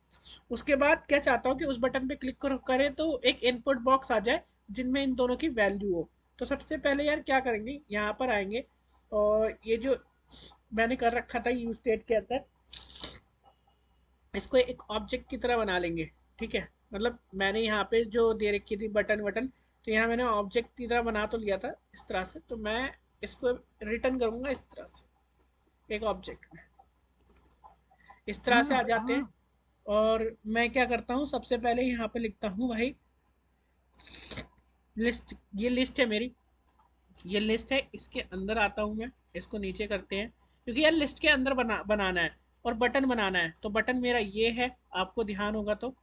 उसके बाद क्या चाहता हूँ कि उस बटन पे क्लिक करें तो एक इनपुट बॉक्स आ जाए जिनमें इन दोनों की वैल्यू हो। तो सबसे पहले यार क्या करेंगे, यहाँ पर आएंगे और ये जो मैंने कर रखा था यूज स्टेट के अंदर, इसको एक ऑब्जेक्ट की तरह बना लेंगे। ठीक है, मतलब मैंने यहाँ पे जो दे रखी थी बटन वटन, तो यहाँ मैंने ऑब्जेक्ट की तरह बना तो लिया था इस तरह से। तो मैं इसको रिटर्न करूँगा इस तरह से एक ऑब्जेक्ट में, इस तरह से आ जाते हैं। और मैं क्या करता हूँ, सबसे पहले यहाँ पे लिखता हूँ भाई लिस्ट। ये लिस्ट है मेरी, ये लिस्ट है, इसके अंदर आता हूँ मैं। इसको नीचे करते हैं क्योंकि यार लिस्ट के अंदर बनाना है और बटन बनाना है। तो बटन मेरा ये है, आपको ध्यान होगा तो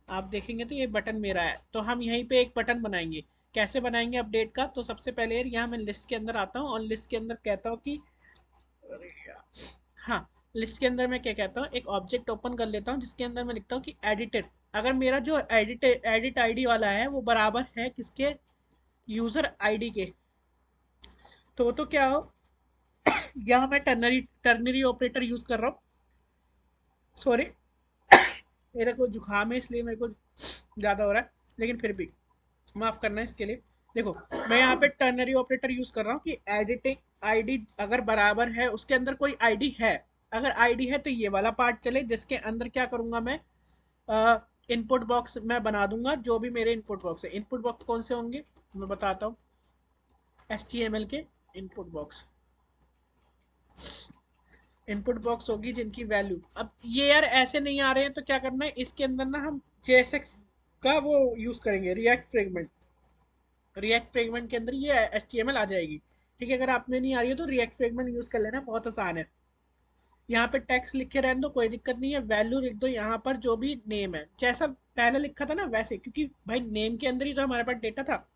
आप देखेंगे तो ये बटन मेरा है। तो हम यहीं पे एक बटन बनाएंगे। कैसे बनाएंगे अपडेट का, तो सबसे पहले यार यहाँ मैं लिस्ट के अंदर आता हूँ और लिस्ट के अंदर कहता हूँ कि, अरे यार, हाँ, लिस्ट के अंदर मैं क्या कहता हूँ, एक ऑब्जेक्ट ओपन कर लेता हूँ जिसके अंदर मैं लिखता हूँ कि एडिटेड। अगर मेरा जो एडिट आईडी वाला है वो बराबर है किसके, यूजर आईडी के, तो क्या हो, यहाँ मैं टर्नरी ऑपरेटर यूज कर रहा हूँ। सॉरी, मेरे को जुकाम है इसलिए मेरे को ज़्यादा हो रहा है, लेकिन फिर भी माफ़ करना है इसके लिए। देखो मैं यहाँ पे टर्नरी ऑपरेटर यूज कर रहा हूँ कि एडिटिंग आईडी अगर बराबर है, उसके अंदर कोई आईडी है, अगर आईडी है तो ये वाला पार्ट चले, जिसके अंदर क्या करूँगा मैं, इनपुट बॉक्स मैं बना दूंगा। जो भी मेरे इनपुट बॉक्स है, इनपुट बॉक्स कौन से होंगे मैं बताता हूँ, HTML के इनपुट बॉक्स, इनपुट बॉक्स होगी जिनकी वैल्यू, अब ये यार ऐसे नहीं आ रहे हैं तो क्या करना है, इसके अंदर ना हम JSX का वो यूज करेंगे, रिएक्ट फ्रेगमेंट। रिएक्ट फ्रेगमेंट के अंदर ये HTML आ जाएगी। ठीक है, अगर आप में नहीं आ रही है तो रिएक्ट फ्रेगमेंट यूज कर लेना, बहुत आसान है। यहाँ पे टेक्स्ट लिख के रहने दो, कोई दिक्कत नहीं है। वैल्यू लिख दो यहाँ पर, जो भी नेम है जैसा पहले लिखा था ना वैसे, क्योंकि भाई नेम के अंदर ही तो हमारे पास डेटा था।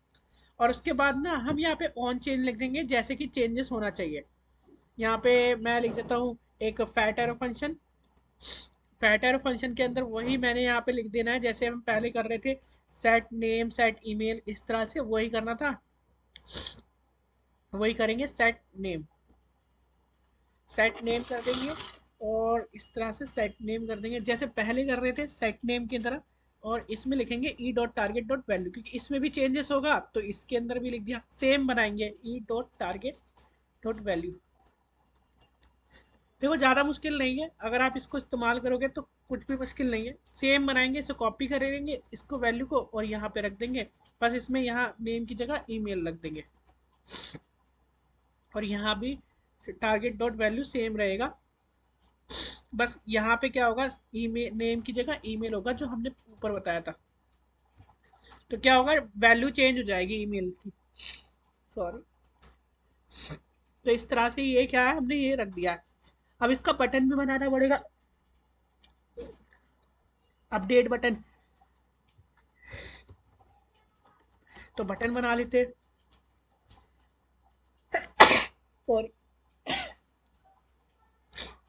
और उसके बाद ना हम यहाँ पे ऑन चेंज लिख देंगे, जैसे कि चेंजेस होना चाहिए। यहाँ पे मैं लिख देता हूँ एक fat arrow function. Fat arrow function के अंदर वही मैंने यहाँ पे लिख देना है जैसे हम पहले कर रहे थे, सेट नेम सेट ईमेल, इस तरह से वही करना था, वही करेंगे। सेट नेम कर देंगे और इस तरह से सेट नेम कर देंगे जैसे पहले कर रहे थे सेट नेम की तरह। और इसमें लिखेंगे ई डॉट टारगेट डॉट वैल्यू, क्योंकि इसमें भी चेंजेस होगा तो इसके अंदर भी लिख दिया। सेम बनाएंगे ई डॉट टारगेट डॉट वैल्यू। देखो ज़्यादा मुश्किल नहीं है, अगर आप इसको इस्तेमाल करोगे तो कुछ भी मुश्किल नहीं है। सेम बनाएंगे, इसे कॉपी करेंगे इसको वैल्यू को और यहाँ पे रख देंगे। बस इसमें यहाँ नेम की जगह ईमेल रख देंगे और यहाँ भी टारगेट डॉट वैल्यू सेम रहेगा। बस यहाँ पे क्या होगा, ईमेल नेम की जगह ईमेल होगा जो हमने ऊपर बताया था। तो क्या होगा, वैल्यू चेंज हो जाएगी ईमेल की। सॉरी। तो इस तरह से ये क्या है, हमने ये रख दिया है। अब इसका बटन भी बनाना पड़ेगा, अपडेट बटन। तो बटन बना लेते। सॉरी,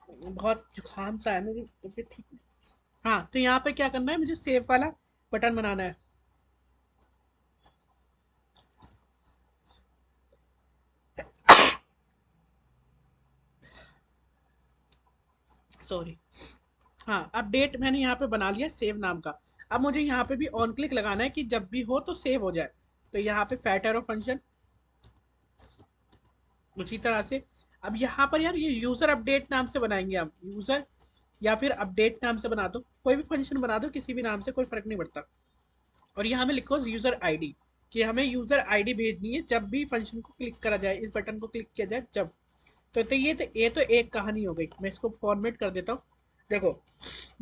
बहुत जुकाम सा है, मेरी तबीयत ठीक नहीं। हाँ, तो यहाँ पे क्या करना है, मुझे सेव वाला बटन बनाना है। सॉरी। हाँ, अपडेट मैंने यहाँ पे बना लिया सेव नाम का। अब मुझे यहाँ पे भी ऑन क्लिक लगाना है कि जब भी हो तो सेव हो जाए। तो यहाँ पे फैट एरो फंक्शन उसी तरह से। अब यहाँ पर यार ये यूज़र अपडेट नाम से बनाएंगे हम, यूज़र या फिर अपडेट नाम से बना दो, कोई भी फंक्शन बना दो, किसी भी नाम से कोई फर्क नहीं पड़ता। और यहाँ में लिखो यूज़र आईडी, कि हमें यूज़र आईडी भेजनी है जब भी फंक्शन को क्लिक करा जाए, इस बटन को क्लिक किया जाए जब। तो ये तो एक कहानी हो गई। मैं इसको फॉर्मेट कर देता हूँ। देखो,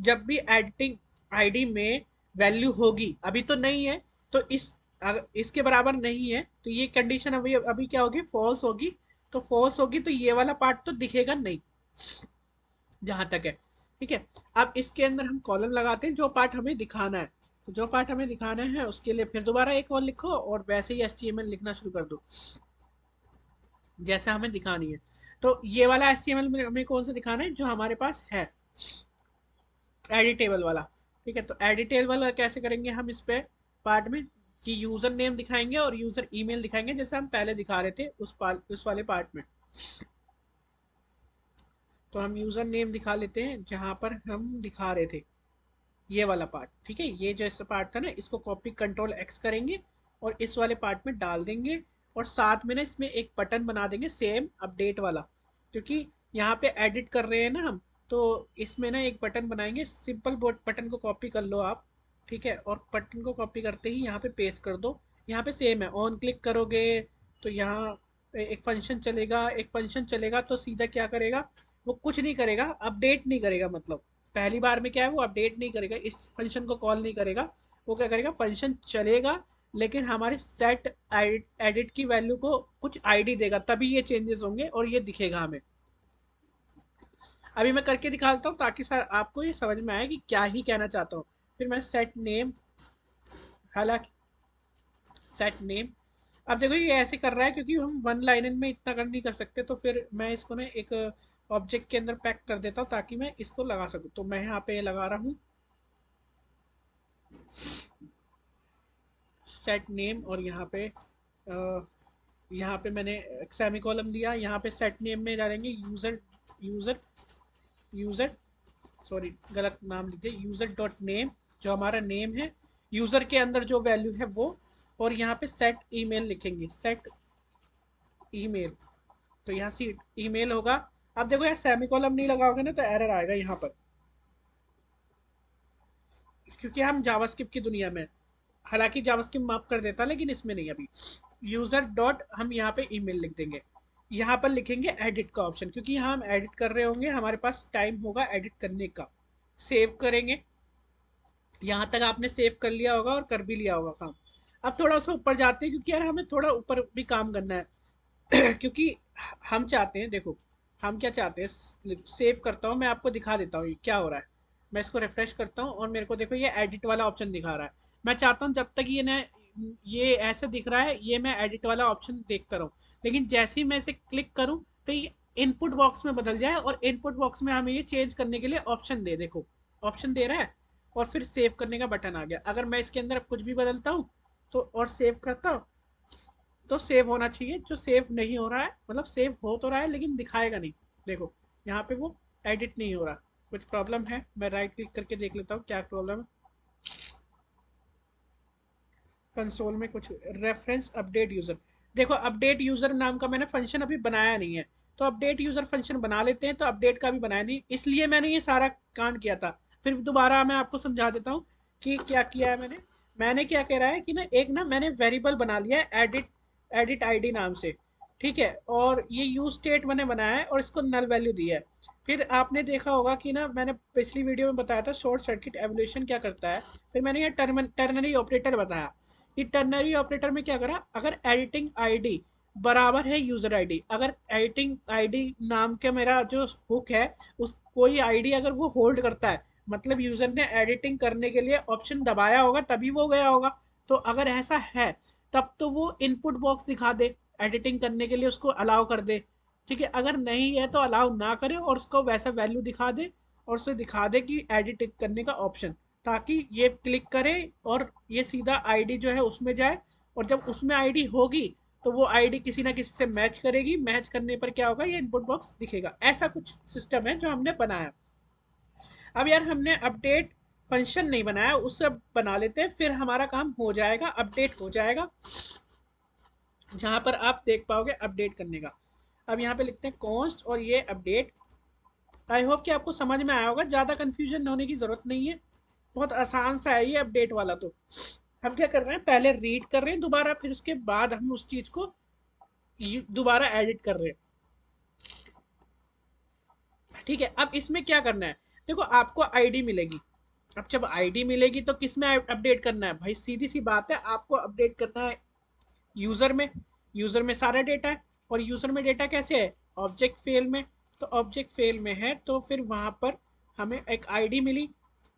जब भी एडिटिंग आईडी में वैल्यू होगी, अभी तो नहीं है, तो इसके बराबर नहीं है, तो ये कंडीशन अभी अभी क्या होगी, फॉल्स होगी। तो फॉल्स होगी तो ये वाला पार्ट तो दिखेगा नहीं, जहाँ तक है। ठीक है। अब इसके अंदर हम कॉलम लगाते हैं जो पार्ट हमें दिखाना है। तो जो पार्ट हमें दिखाना है उसके लिए फिर दोबारा एक और लिखो और वैसे ही HTML लिखना शुरू कर दो जैसे हमें दिखानी है। तो ये वाला HTML में हमें कौन सा दिखाना है, जो हमारे पास है, एडिटेबल वाला। ठीक है, तो एडिटेबल वाला कैसे करेंगे हम इस पे पार्ट में, कि यूज़र नेम दिखाएंगे और यूज़र ईमेल दिखाएंगे जैसे हम पहले दिखा रहे थे उस वाले पार्ट में। तो हम यूज़र नेम दिखा लेते हैं जहाँ पर हम दिखा रहे थे, ये वाला पार्ट। ठीक है, ये जो ऐसा पार्ट था ना, इसको कॉपी कंट्रोल X करेंगे और इस वाले पार्ट में डाल देंगे। और साथ में ना इसमें एक बटन बना देंगे सेम अपडेट वाला, क्योंकि यहाँ पे एडिट कर रहे हैं ना हम। तो इसमें ना एक बटन बनाएंगे, सिंपल बटन को कॉपी कर लो आप। ठीक है, और बटन को कॉपी करते ही यहाँ पे पेस्ट कर दो। यहाँ पे सेम है, ऑन क्लिक करोगे तो यहाँ एक फंक्शन चलेगा, एक फंक्शन चलेगा तो सीधा क्या करेगा, वो कुछ नहीं करेगा, अपडेट नहीं करेगा। मतलब पहली बार में क्या है, वो अपडेट नहीं करेगा, इस फंक्शन को कॉल नहीं करेगा। वो क्या करेगा, फंक्शन चलेगा लेकिन हमारे सेट एडिट की वैल्यू को कुछ आईडी देगा, तभी ये चेंजेस होंगे और ये दिखेगा हमें। अभी मैं करके दिखाता हूँ ताकि सर आपको ये समझ में आए कि क्या ही कहना चाहता हूँ। फिर मैं सेट नेम, हालांकि सेट नेम, अब देखो ये ऐसे कर रहा है क्योंकि हम वन लाइनर में इतना कर नहीं कर सकते। तो फिर मैं इसको ना एक ऑब्जेक्ट के अंदर पैक कर देता हूँ ताकि मैं इसको लगा सकूँ। तो मैं यहाँ पे लगा रहा हूँ सेट नेम, और यहाँ पे मैंने सेमी कॉलम दिया। यहाँ पे सेट नेम में डालेंगे यूज़र, यूज़र यूज़र सॉरी गलत नाम लिख दिया, यूज़र डॉट नेम, जो हमारा नेम है, यूज़र के अंदर जो वैल्यू है वो। और यहाँ पे सेट ईमेल लिखेंगे, सेट ईमेल। तो यहाँ से ईमेल होगा। अब देखो यार, सेमी कॉलम नहीं लगाओगे ना तो एरर आएगा यहाँ पर, क्योंकि हम जावास्क्रिप्ट की दुनिया में हैं। हालांकि जावास्क्रिप्ट माफ कर देता लेकिन इसमें नहीं। अभी यूज़र डॉट हम यहाँ पे ईमेल लिख देंगे। यहाँ पर लिखेंगे एडिट का ऑप्शन, क्योंकि यहाँ हम एडिट कर रहे होंगे, हमारे पास टाइम होगा एडिट करने का। सेव करेंगे, यहाँ तक आपने सेव कर लिया होगा और कर भी लिया होगा काम। अब थोड़ा सा ऊपर जाते हैं क्योंकि यार हमें थोड़ा ऊपर भी काम करना है। क्योंकि हम चाहते हैं, देखो हम क्या चाहते हैं, सेव करता हूँ मैं, आपको दिखा देता हूँ ये क्या हो रहा है। मैं इसको रिफ्रेश करता हूँ और मेरे को देखो ये एडिट वाला ऑप्शन दिखा रहा है। मैं चाहता हूँ जब तक ये ना, ये ऐसे दिख रहा है, ये मैं एडिट वाला ऑप्शन देखता रहूँ। लेकिन जैसे ही मैं इसे क्लिक करूँ तो ये इनपुट बॉक्स में बदल जाए और इनपुट बॉक्स में हमें ये चेंज करने के लिए ऑप्शन दे, देखो ऑप्शन दे रहा है। और फिर सेव करने का बटन आ गया। अगर मैं इसके अंदर कुछ भी बदलता हूँ तो और सेव करता हूँ तो सेव होना चाहिए। जो सेव नहीं हो रहा है, मतलब सेव हो तो रहा है लेकिन दिखाएगा नहीं। देखो यहाँ पे वो एडिट नहीं हो रहा, कुछ प्रॉब्लम है। मैं राइट क्लिक करके देख लेता हूँ क्या प्रॉब्लम है। कंसोल में कुछ रेफरेंस अपडेट यूज़र, देखो अपडेट यूज़र नाम का मैंने फंक्शन अभी बनाया नहीं है, तो अपडेट यूज़र फंक्शन बना लेते हैं, तो अपडेट का भी बनाया नहीं, इसलिए मैंने ये सारा कांड किया था। फिर दोबारा मैं आपको समझा देता हूँ कि क्या किया है मैंने। मैंने क्या कह रहा है कि ना, एक ना मैंने वेरिएबल बना लिया है एडिट, एडिट आईडी नाम से, ठीक है, और ये यूज स्टेट मैंने बनाया है और इसको नल वैल्यू दी है। फिर आपने देखा होगा कि ना, मैंने पिछली वीडियो में बताया था शॉर्ट सर्किट एवोल्यूशन क्या करता है। फिर मैंने ये टर्नरी ऑपरेटर बताया। ये टर्नरी ऑपरेटर में क्या करा, अगर एडिटिंग आईडी बराबर है यूजर आईडी, अगर एडिटिंग आईडी नाम के मेरा जो हुक है, उस कोई आईडी अगर वो होल्ड करता है, मतलब यूजर ने एडिटिंग करने के लिए ऑप्शन दबाया होगा तभी वो गया होगा। तो अगर ऐसा है तब तो वो इनपुट बॉक्स दिखा दे, एडिटिंग करने के लिए उसको अलाउ कर दे, ठीक है। अगर नहीं है तो अलाउ ना करे और उसको वैसा वैल्यू दिखा दे, और उसे दिखा दे कि एडिट करने का ऑप्शन, ताकि ये क्लिक करे और ये सीधा आईडी जो है उसमें जाए, और जब उसमें आईडी होगी तो वो आईडी किसी ना किसी से मैच करेगी, मैच करने पर क्या होगा, ये इनपुट बॉक्स दिखेगा। ऐसा कुछ सिस्टम है जो हमने बनाया। अब यार हमने अपडेट फंक्शन नहीं बनाया, उससे बना लेते हैं, फिर हमारा काम हो जाएगा, अपडेट हो जाएगा, जहां पर आप देख पाओगे अपडेट करने का। अब यहाँ पे लिखते हैं कॉन्स्ट और ये अपडेट। आई होप कि आपको समझ में आया होगा, ज़्यादा कन्फ्यूजन होने की ज़रूरत नहीं है, बहुत आसान सा है ये अपडेट वाला। तो हम क्या कर रहे हैं, पहले रीड कर रहे हैं दोबारा, फिर उसके बाद हम उस चीज़ को दोबारा एडिट कर रहे हैं, ठीक है। अब इसमें क्या करना है, देखो आपको आईडी मिलेगी। अब जब आईडी मिलेगी तो किस में अपडेट करना है भाई, सीधी सी बात है, आपको अपडेट करना है यूज़र में। यूज़र में सारा डेटा है, और यूज़र में डेटा कैसे है, ऑब्जेक्ट फेल में। तो ऑब्जेक्ट फेल में है तो फिर वहाँ पर हमें एक आईडी मिली।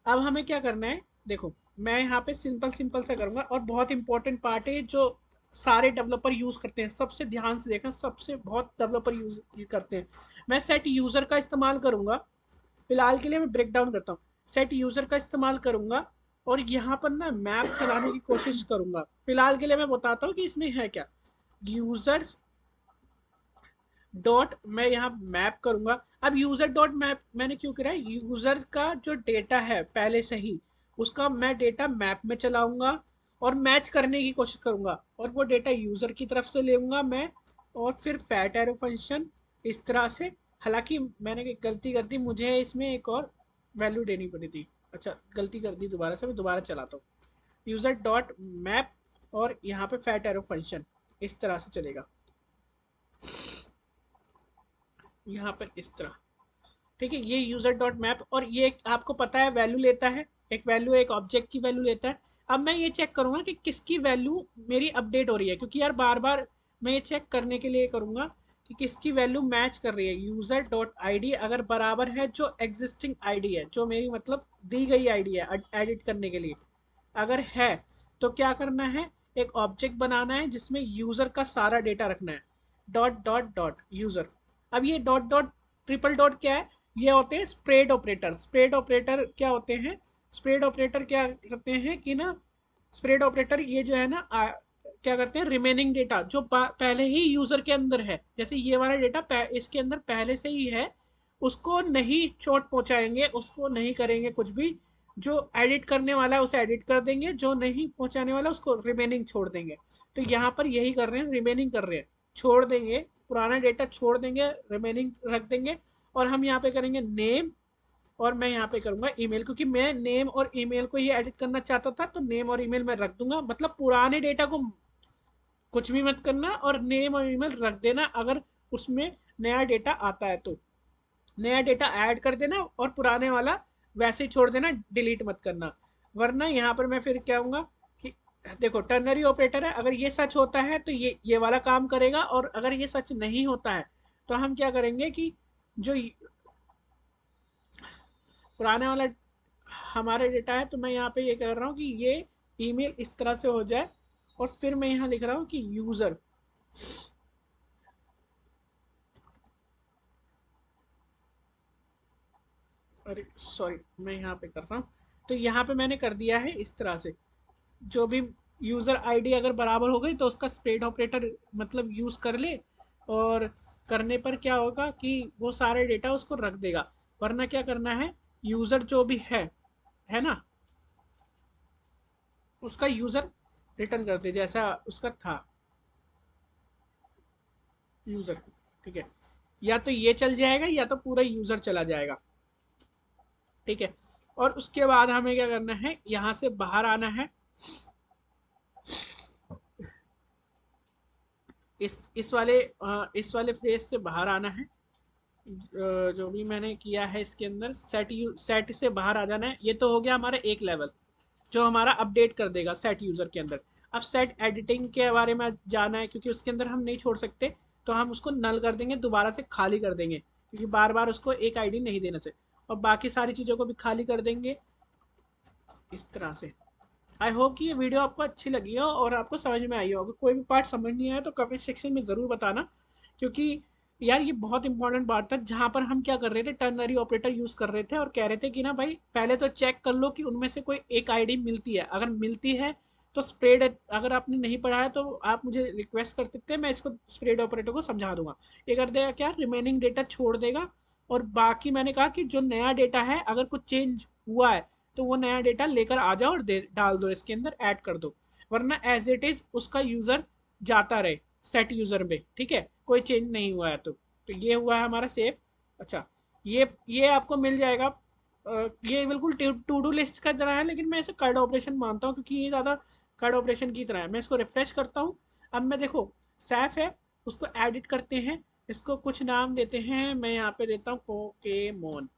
अब हमें क्या करना है, देखो मैं यहाँ पे सिंपल सिंपल सा करूँगा, और बहुत इंपॉर्टेंट पार्ट है जो सारे डेवलपर यूज़ करते हैं, सबसे ध्यान से देखना, सबसे बहुत डेवलपर यूज़ करते हैं। मैं सेट यूज़र का इस्तेमाल करूँगा, फिलहाल के लिए मैं ब्रेक डाउन करता हूँ। सेट यूज़र का इस्तेमाल करूँगा, और यहाँ पर ना मैप चलाने की कोशिश करूँगा। फिलहाल के लिए मैं बताता हूँ कि इसमें है क्या। यूजर्स डॉट, मैं यहाँ मैप करूँगा। अब यूज़र डॉट मैप मैंने क्यों करा है, यूज़र का जो डेटा है पहले से ही, उसका मैं डेटा मैप में चलाऊँगा और मैच करने की कोशिश करूँगा, और वो डेटा यूज़र की तरफ से लेऊँगा मैं, और फिर फैट एरो फंक्शन इस तरह से। हालांकि मैंने एक गलती कर दी, मुझे इसमें एक और वैल्यू देनी पड़ी थी। अच्छा गलती कर दी, दोबारा से मैं दोबारा चलाता हूँ। यूज़र डॉट मैप, और यहाँ पे फैट एरो फंक्शन इस तरह से चलेगा, यहाँ पर इस तरह, ठीक है। ये यूजर डॉट मैप, और ये आपको पता है वैल्यू लेता है, एक वैल्यू एक ऑब्जेक्ट की वैल्यू लेता है। अब मैं ये चेक करूंगा कि किसकी वैल्यू मेरी अपडेट हो रही है, क्योंकि यार बार बार मैं ये चेक करने के लिए करूंगा कि किसकी वैल्यू मैच कर रही है। यूजर डॉट आईडी अगर बराबर है जो एग्जिस्टिंग आईडी है, जो मेरी मतलब दी गई आईडी है एडिट करने के लिए, अगर है तो क्या करना है, एक ऑब्जेक्ट बनाना है जिसमें यूजर का सारा डेटा रखना है, डॉट डॉट डॉट यूजर। अब ये डॉट डॉट ट्रिपल डॉट क्या है, ये होते हैं स्प्रेड ऑपरेटर। स्प्रेड ऑपरेटर क्या होते हैं, स्प्रेड ऑपरेटर क्या करते हैं कि ना, स्प्रेड ऑपरेटर ये जो है ना क्या करते हैं, रिमेनिंग डेटा जो पहले ही यूजर के अंदर है, जैसे ये वाला डेटा इसके अंदर पहले से ही है, उसको नहीं चोट पहुंचाएंगे, उसको नहीं करेंगे कुछ भी। जो एडिट करने वाला है उसे एडिट कर देंगे, जो नहीं पहुंचाने वाला उसको रिमेनिंग छोड़ देंगे। तो यहाँ पर यही कर रहे हैं, रिमेनिंग कर रहे हैं, छोड़ देंगे, पुराना डेटा छोड़ देंगे, रिमेनिंग रख देंगे। और हम यहाँ पे करेंगे नेम, और मैं यहाँ पे करूँगा ईमेल, क्योंकि मैं नेम और ईमेल को ही एडिट करना चाहता था, तो नेम और ईमेल मैं रख दूंगा। मतलब पुराने डेटा को कुछ भी मत करना, और नेम और ईमेल रख देना, अगर उसमें नया डेटा आता है तो नया डेटा ऐड कर देना, और पुराने वाला वैसे ही छोड़ देना, डिलीट मत करना। वरना यहाँ पर मैं फिर क्या कहूँगा कि देखो टर्नरी ऑपरेटर है, अगर ये सच होता है तो ये वाला काम करेगा, और अगर ये सच नहीं होता है तो हम क्या करेंगे कि जो पुराने वाला हमारा डेटा है, तो मैं यहाँ पे ये कर रहा हूँ कि ये ईमेल इस तरह से हो जाए, और फिर मैं यहाँ लिख रहा हूँ कि यूज़र, अरे सॉरी मैं यहाँ पे कर रहा हूँ, तो यहाँ पे मैंने कर दिया है इस तरह से। जो भी यूज़र आईडी अगर बराबर हो गई तो उसका स्प्रेड ऑपरेटर मतलब यूज़ कर ले, और करने पर क्या होगा कि वो सारे डेटा उसको रख देगा। वरना क्या करना है, यूज़र जो भी है ना, उसका यूज़र रिटर्न कर दे जैसा उसका था यूज़र। ठीक है, या तो ये चल जाएगा या तो पूरा यूज़र चला जाएगा। ठीक है, और उसके बाद हमें क्या करना है, यहाँ से बाहर आना है। इस वाले फ्रेज से बाहर आना है। जो भी मैंने किया है इसके अंदर सेट से बाहर आ जाना है। ये तो हो गया हमारा एक लेवल जो हमारा अपडेट कर देगा सेट यूज़र के अंदर। अब सेट एडिटिंग के बारे में जाना है, क्योंकि उसके अंदर हम नहीं छोड़ सकते, तो हम उसको नल कर देंगे, दोबारा से खाली कर देंगे, क्योंकि बार बार उसको एक आईडी नहीं देना चाहिए। और बाकी सारी चीज़ों को भी खाली कर देंगे इस तरह से। आई होप कि ये वीडियो आपको अच्छी लगी हो और आपको समझ में आई होगी। कोई भी पार्ट समझ नहीं आया तो कमेंट सेक्शन में ज़रूर बताना, क्योंकि यार ये बहुत इंपॉर्टेंट बात था, जहाँ पर हम क्या कर रहे थे, टर्नरी ऑपरेटर यूज़ कर रहे थे और कह रहे थे कि ना भाई पहले तो चेक कर लो कि उनमें से कोई एक आईडी मिलती है। अगर मिलती है तो स्प्रेड, अगर आपने नहीं पढ़ा है तो आप मुझे रिक्वेस्ट कर सकते हैं, मैं इसको स्प्रेड ऑपरेटर को समझा दूंगा। ये कर देगा क्या, रिमेनिंग डेटा छोड़ देगा। और बाकी मैंने कहा कि जो नया डेटा है अगर कुछ चेंज हुआ है तो वो नया डेटा लेकर आ जाओ और डाल दो इसके अंदर, ऐड कर दो, वरना एज इट इज उसका यूजर जाता रहे सेट यूजर में। ठीक है, कोई चेंज नहीं हुआ है तो ये हुआ है हमारा सेव। अच्छा, ये आपको मिल जाएगा। ये बिल्कुल टू डू लिस्ट का तरह है, लेकिन मैं इसे कार्ड ऑपरेशन मानता हूँ क्योंकि ये ज़्यादा कार्ड ऑपरेशन की तरह है। मैं इसको रिफ्रेश करता हूँ। अब मैं देखो सैफ है, उसको एडिट करते हैं, इसको कुछ नाम देते हैं। मैं यहाँ पे देता हूँ पोकेमोन,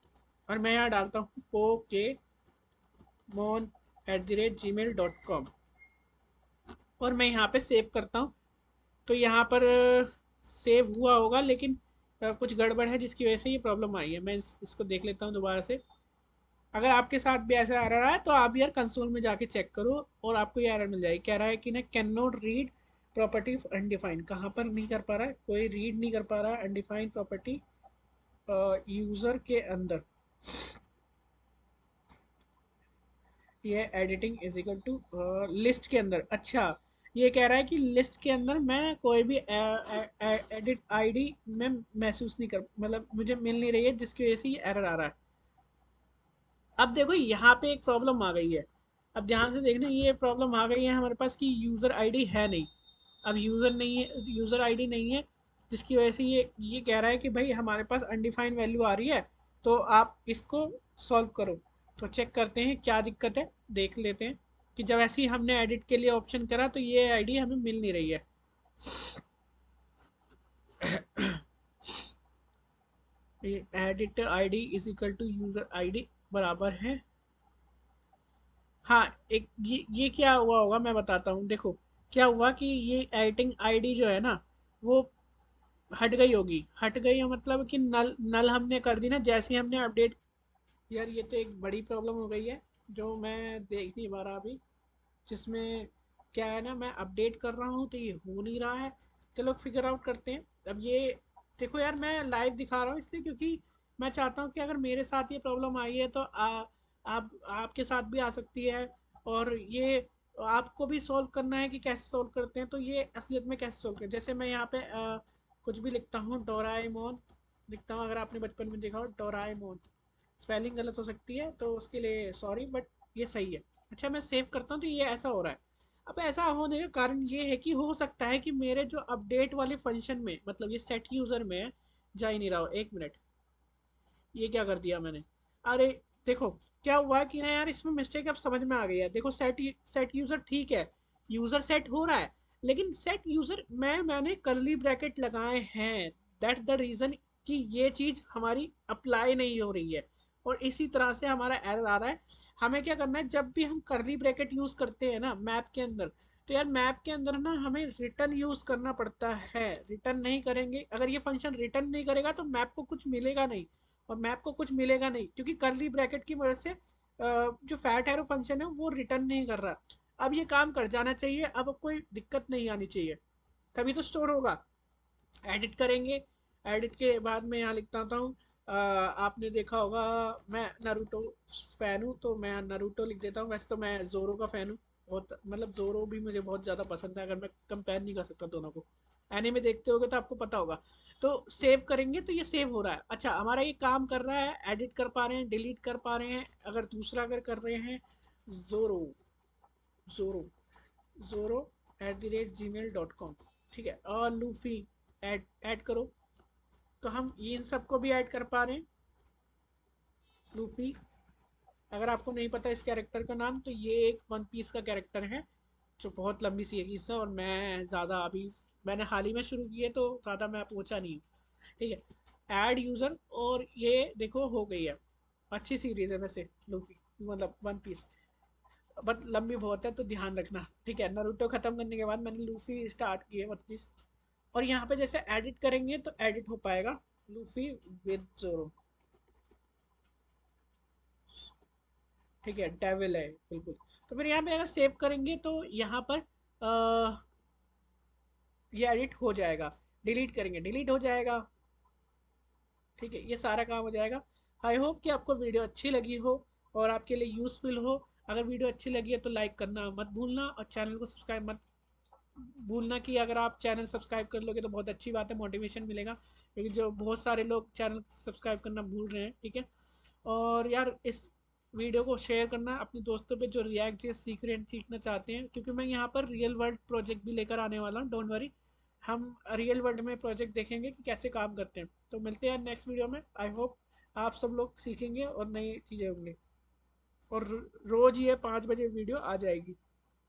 और मैं यहाँ डालता हूँ pokemon@gmail.com, और मैं यहाँ पे सेव करता हूँ। तो यहाँ पर सेव हुआ होगा, लेकिन कुछ गड़बड़ है जिसकी वजह से ये प्रॉब्लम आई है। मैं इसको देख लेता हूँ दोबारा से। अगर आपके साथ भी ऐसा एरर है तो आप यार कंसोल में जाके चेक करो और आपको ये एरर मिल जाएगी। कह रहा है कि ना can not read property undefined. कहाँ पर नहीं कर पा रहा है, कोई रीड नहीं कर पा रहा है अनडिफाइंड प्रॉपर्टी यूज़र के अंदर। ये editing is equal to list के अंदर। अच्छा, ये कह रहा है कि लिस्ट के अंदर मैं कोई भी एडिट आईडी में महसूस नहीं कर, मतलब मुझे मिल नहीं रही है, जिसकी वजह से ये एरर आ रहा है। अब देखो यहाँ पे एक प्रॉब्लम आ गई है। अब ध्यान से देखना, ये प्रॉब्लम आ गई है हमारे पास कि यूज़र आईडी है नहीं। अब यूज़र नहीं है, यूज़र आईडी नहीं है, जिसकी वजह से ये कह रहा है कि भाई हमारे पास अनडिफाइंड वैल्यू आ रही है, तो आप इसको सॉल्व करो। तो चेक करते हैं क्या दिक्कत है, देख लेते हैं कि जब ऐसे ही हमने एडिट के लिए ऑप्शन करा तो ये आईडी हमें मिल नहीं रही है। Edit ID is equal to user ID बराबर है। हाँ, एक ये क्या हुआ होगा मैं बताता हूँ। देखो क्या हुआ कि ये एडिटिंग आईडी जो है ना, वो हट गई होगी। हट गई है मतलब कि नल नल हमने कर दी ना जैसे ही हमने अपडेट। यार ये तो एक बड़ी प्रॉब्लम हो गई है जो मैं देख नहीं पा रहा अभी, जिसमें क्या है ना, मैं अपडेट कर रहा हूँ तो ये हो नहीं रहा है। चलो फिगर आउट करते हैं। अब ये देखो यार, मैं लाइव दिखा रहा हूँ इसलिए क्योंकि मैं चाहता हूँ कि अगर मेरे साथ ये प्रॉब्लम आई है तो आप आपके साथ भी आ सकती है। और ये आपको भी सॉल्व करना है कि कैसे सॉल्व करते हैं, तो ये असलियत में कैसे सॉल्व करें। जैसे मैं यहाँ पे कुछ भी लिखता हूँ, डोराएमोन लिखता हूँ। अगर आपने बचपन में देखा हो डोराएमोन, स्पेलिंग गलत हो सकती है तो उसके लिए सॉरी, बट ये सही है। अच्छा, मैं सेव करता हूँ तो ये ऐसा हो रहा है। अब ऐसा होने का कारण ये है कि हो सकता है कि मेरे जो अपडेट वाले फंक्शन में, मतलब ये सेट यूज़र में है, जा ही नहीं रहा हो। एक मिनट, ये क्या कर दिया मैंने। अरे देखो क्या हुआ कि ना यार, इसमें मिस्टेक अब समझ में आ गई है। देखो सेट यूज़र ठीक है, यूज़र सेट हो रहा है, लेकिन सेट यूज़र में मैंने कर्ली ब्रैकेट लगाए हैं। दैट द रीज़न कि ये चीज़ हमारी अप्लाई नहीं हो रही है, और इसी तरह से हमारा एरर आ रहा है। हमें क्या करना है, जब भी हम कर्ली ब्रैकेट यूज़ करते हैं ना मैप के अंदर, तो यार मैप के अंदर ना हमें रिटर्न यूज़ करना पड़ता है। रिटर्न नहीं करेंगे, अगर ये फंक्शन रिटर्न नहीं करेगा तो मैप को कुछ मिलेगा नहीं। और मैप को कुछ मिलेगा नहीं क्योंकि कर्ली ब्रैकेट की वजह से जो फैट एरो फंक्शन है वो रिटर्न नहीं कर रहा। अब ये काम कर जाना चाहिए, अब कोई दिक्कत नहीं आनी चाहिए, तभी तो स्टोर होगा। एडिट करेंगे, एडिट के बाद मैं यहाँ लिखता हूँ आपने देखा होगा मैं नारुतो फ़ैन हूँ, तो मैं नारुतो लिख देता हूँ। वैसे तो मैं जोरो का फ़ैन हूँ बहुत, मतलब जोरो भी मुझे बहुत ज़्यादा पसंद है। अगर मैं कंपेयर नहीं कर सकता दोनों को, एनीमे देखते होगे तो आपको पता होगा। तो सेव करेंगे तो ये सेव हो रहा है। अच्छा, हमारा ये काम कर रहा है, एडिट कर पा रहे हैं, डिलीट कर पा रहे हैं। अगर दूसरा अगर कर रहे हैं जोरो, जोरो zoro@gmail.com। ठीक है, और लूफी ऐड करो। तो हम ये इन सबको भी ऐड कर पा रहे हैं। लूफी, अगर आपको नहीं पता इस कैरेक्टर का नाम, तो ये एक वन पीस का कैरेक्टर है जो बहुत लंबी सीरीज है, और मैं ज़्यादा अभी मैंने हाल ही में शुरू की है तो ज़्यादा मैं पहुँचा नहीं हूँ। ठीक है, ऐड यूज़र, और ये देखो हो गई है। अच्छी सीरीज है वैसे लूफी, मतलब वन पीस, बट लंबी बहुत है तो ध्यान रखना। ठीक है, नारुतो ख़त्म करने के बाद मैंने लूफी स्टार्ट की है वन पीस। और यहाँ पे जैसे एडिट करेंगे तो एडिट हो पाएगा लूफी विद जोरो। ठीक है, डेविल है बिल्कुल। तो फिर यहाँ पे अगर सेव करेंगे तो यहाँ पर ये एडिट हो जाएगा। डिलीट करेंगे डिलीट हो जाएगा। ठीक है, ये सारा काम हो जाएगा। आई होप कि आपको वीडियो अच्छी लगी हो और आपके लिए यूज़फुल हो। अगर वीडियो अच्छी लगी है तो लाइक करना मत भूलना, और चैनल को सब्सक्राइब मत भूलना। कि अगर आप चैनल सब्सक्राइब कर लोगे तो बहुत अच्छी बात है, मोटिवेशन मिलेगा, क्योंकि जो बहुत सारे लोग चैनल सब्सक्राइब करना भूल रहे हैं। ठीक है, और यार इस वीडियो को शेयर करना अपने दोस्तों पे जो रिएक्ट जेस सीख रहे हैं, सीखना चाहते हैं, क्योंकि मैं यहाँ पर रियल वर्ल्ड प्रोजेक्ट भी लेकर आने वाला हूँ। डोंट वरी, हम रियल वर्ल्ड में प्रोजेक्ट देखेंगे कि कैसे काम करते हैं। तो मिलते हैं नेक्स्ट वीडियो में। आई होप आप सब लोग सीखेंगे और नई चीज़ें होंगी। और रोज़ ये 5 बजे वीडियो आ जाएगी।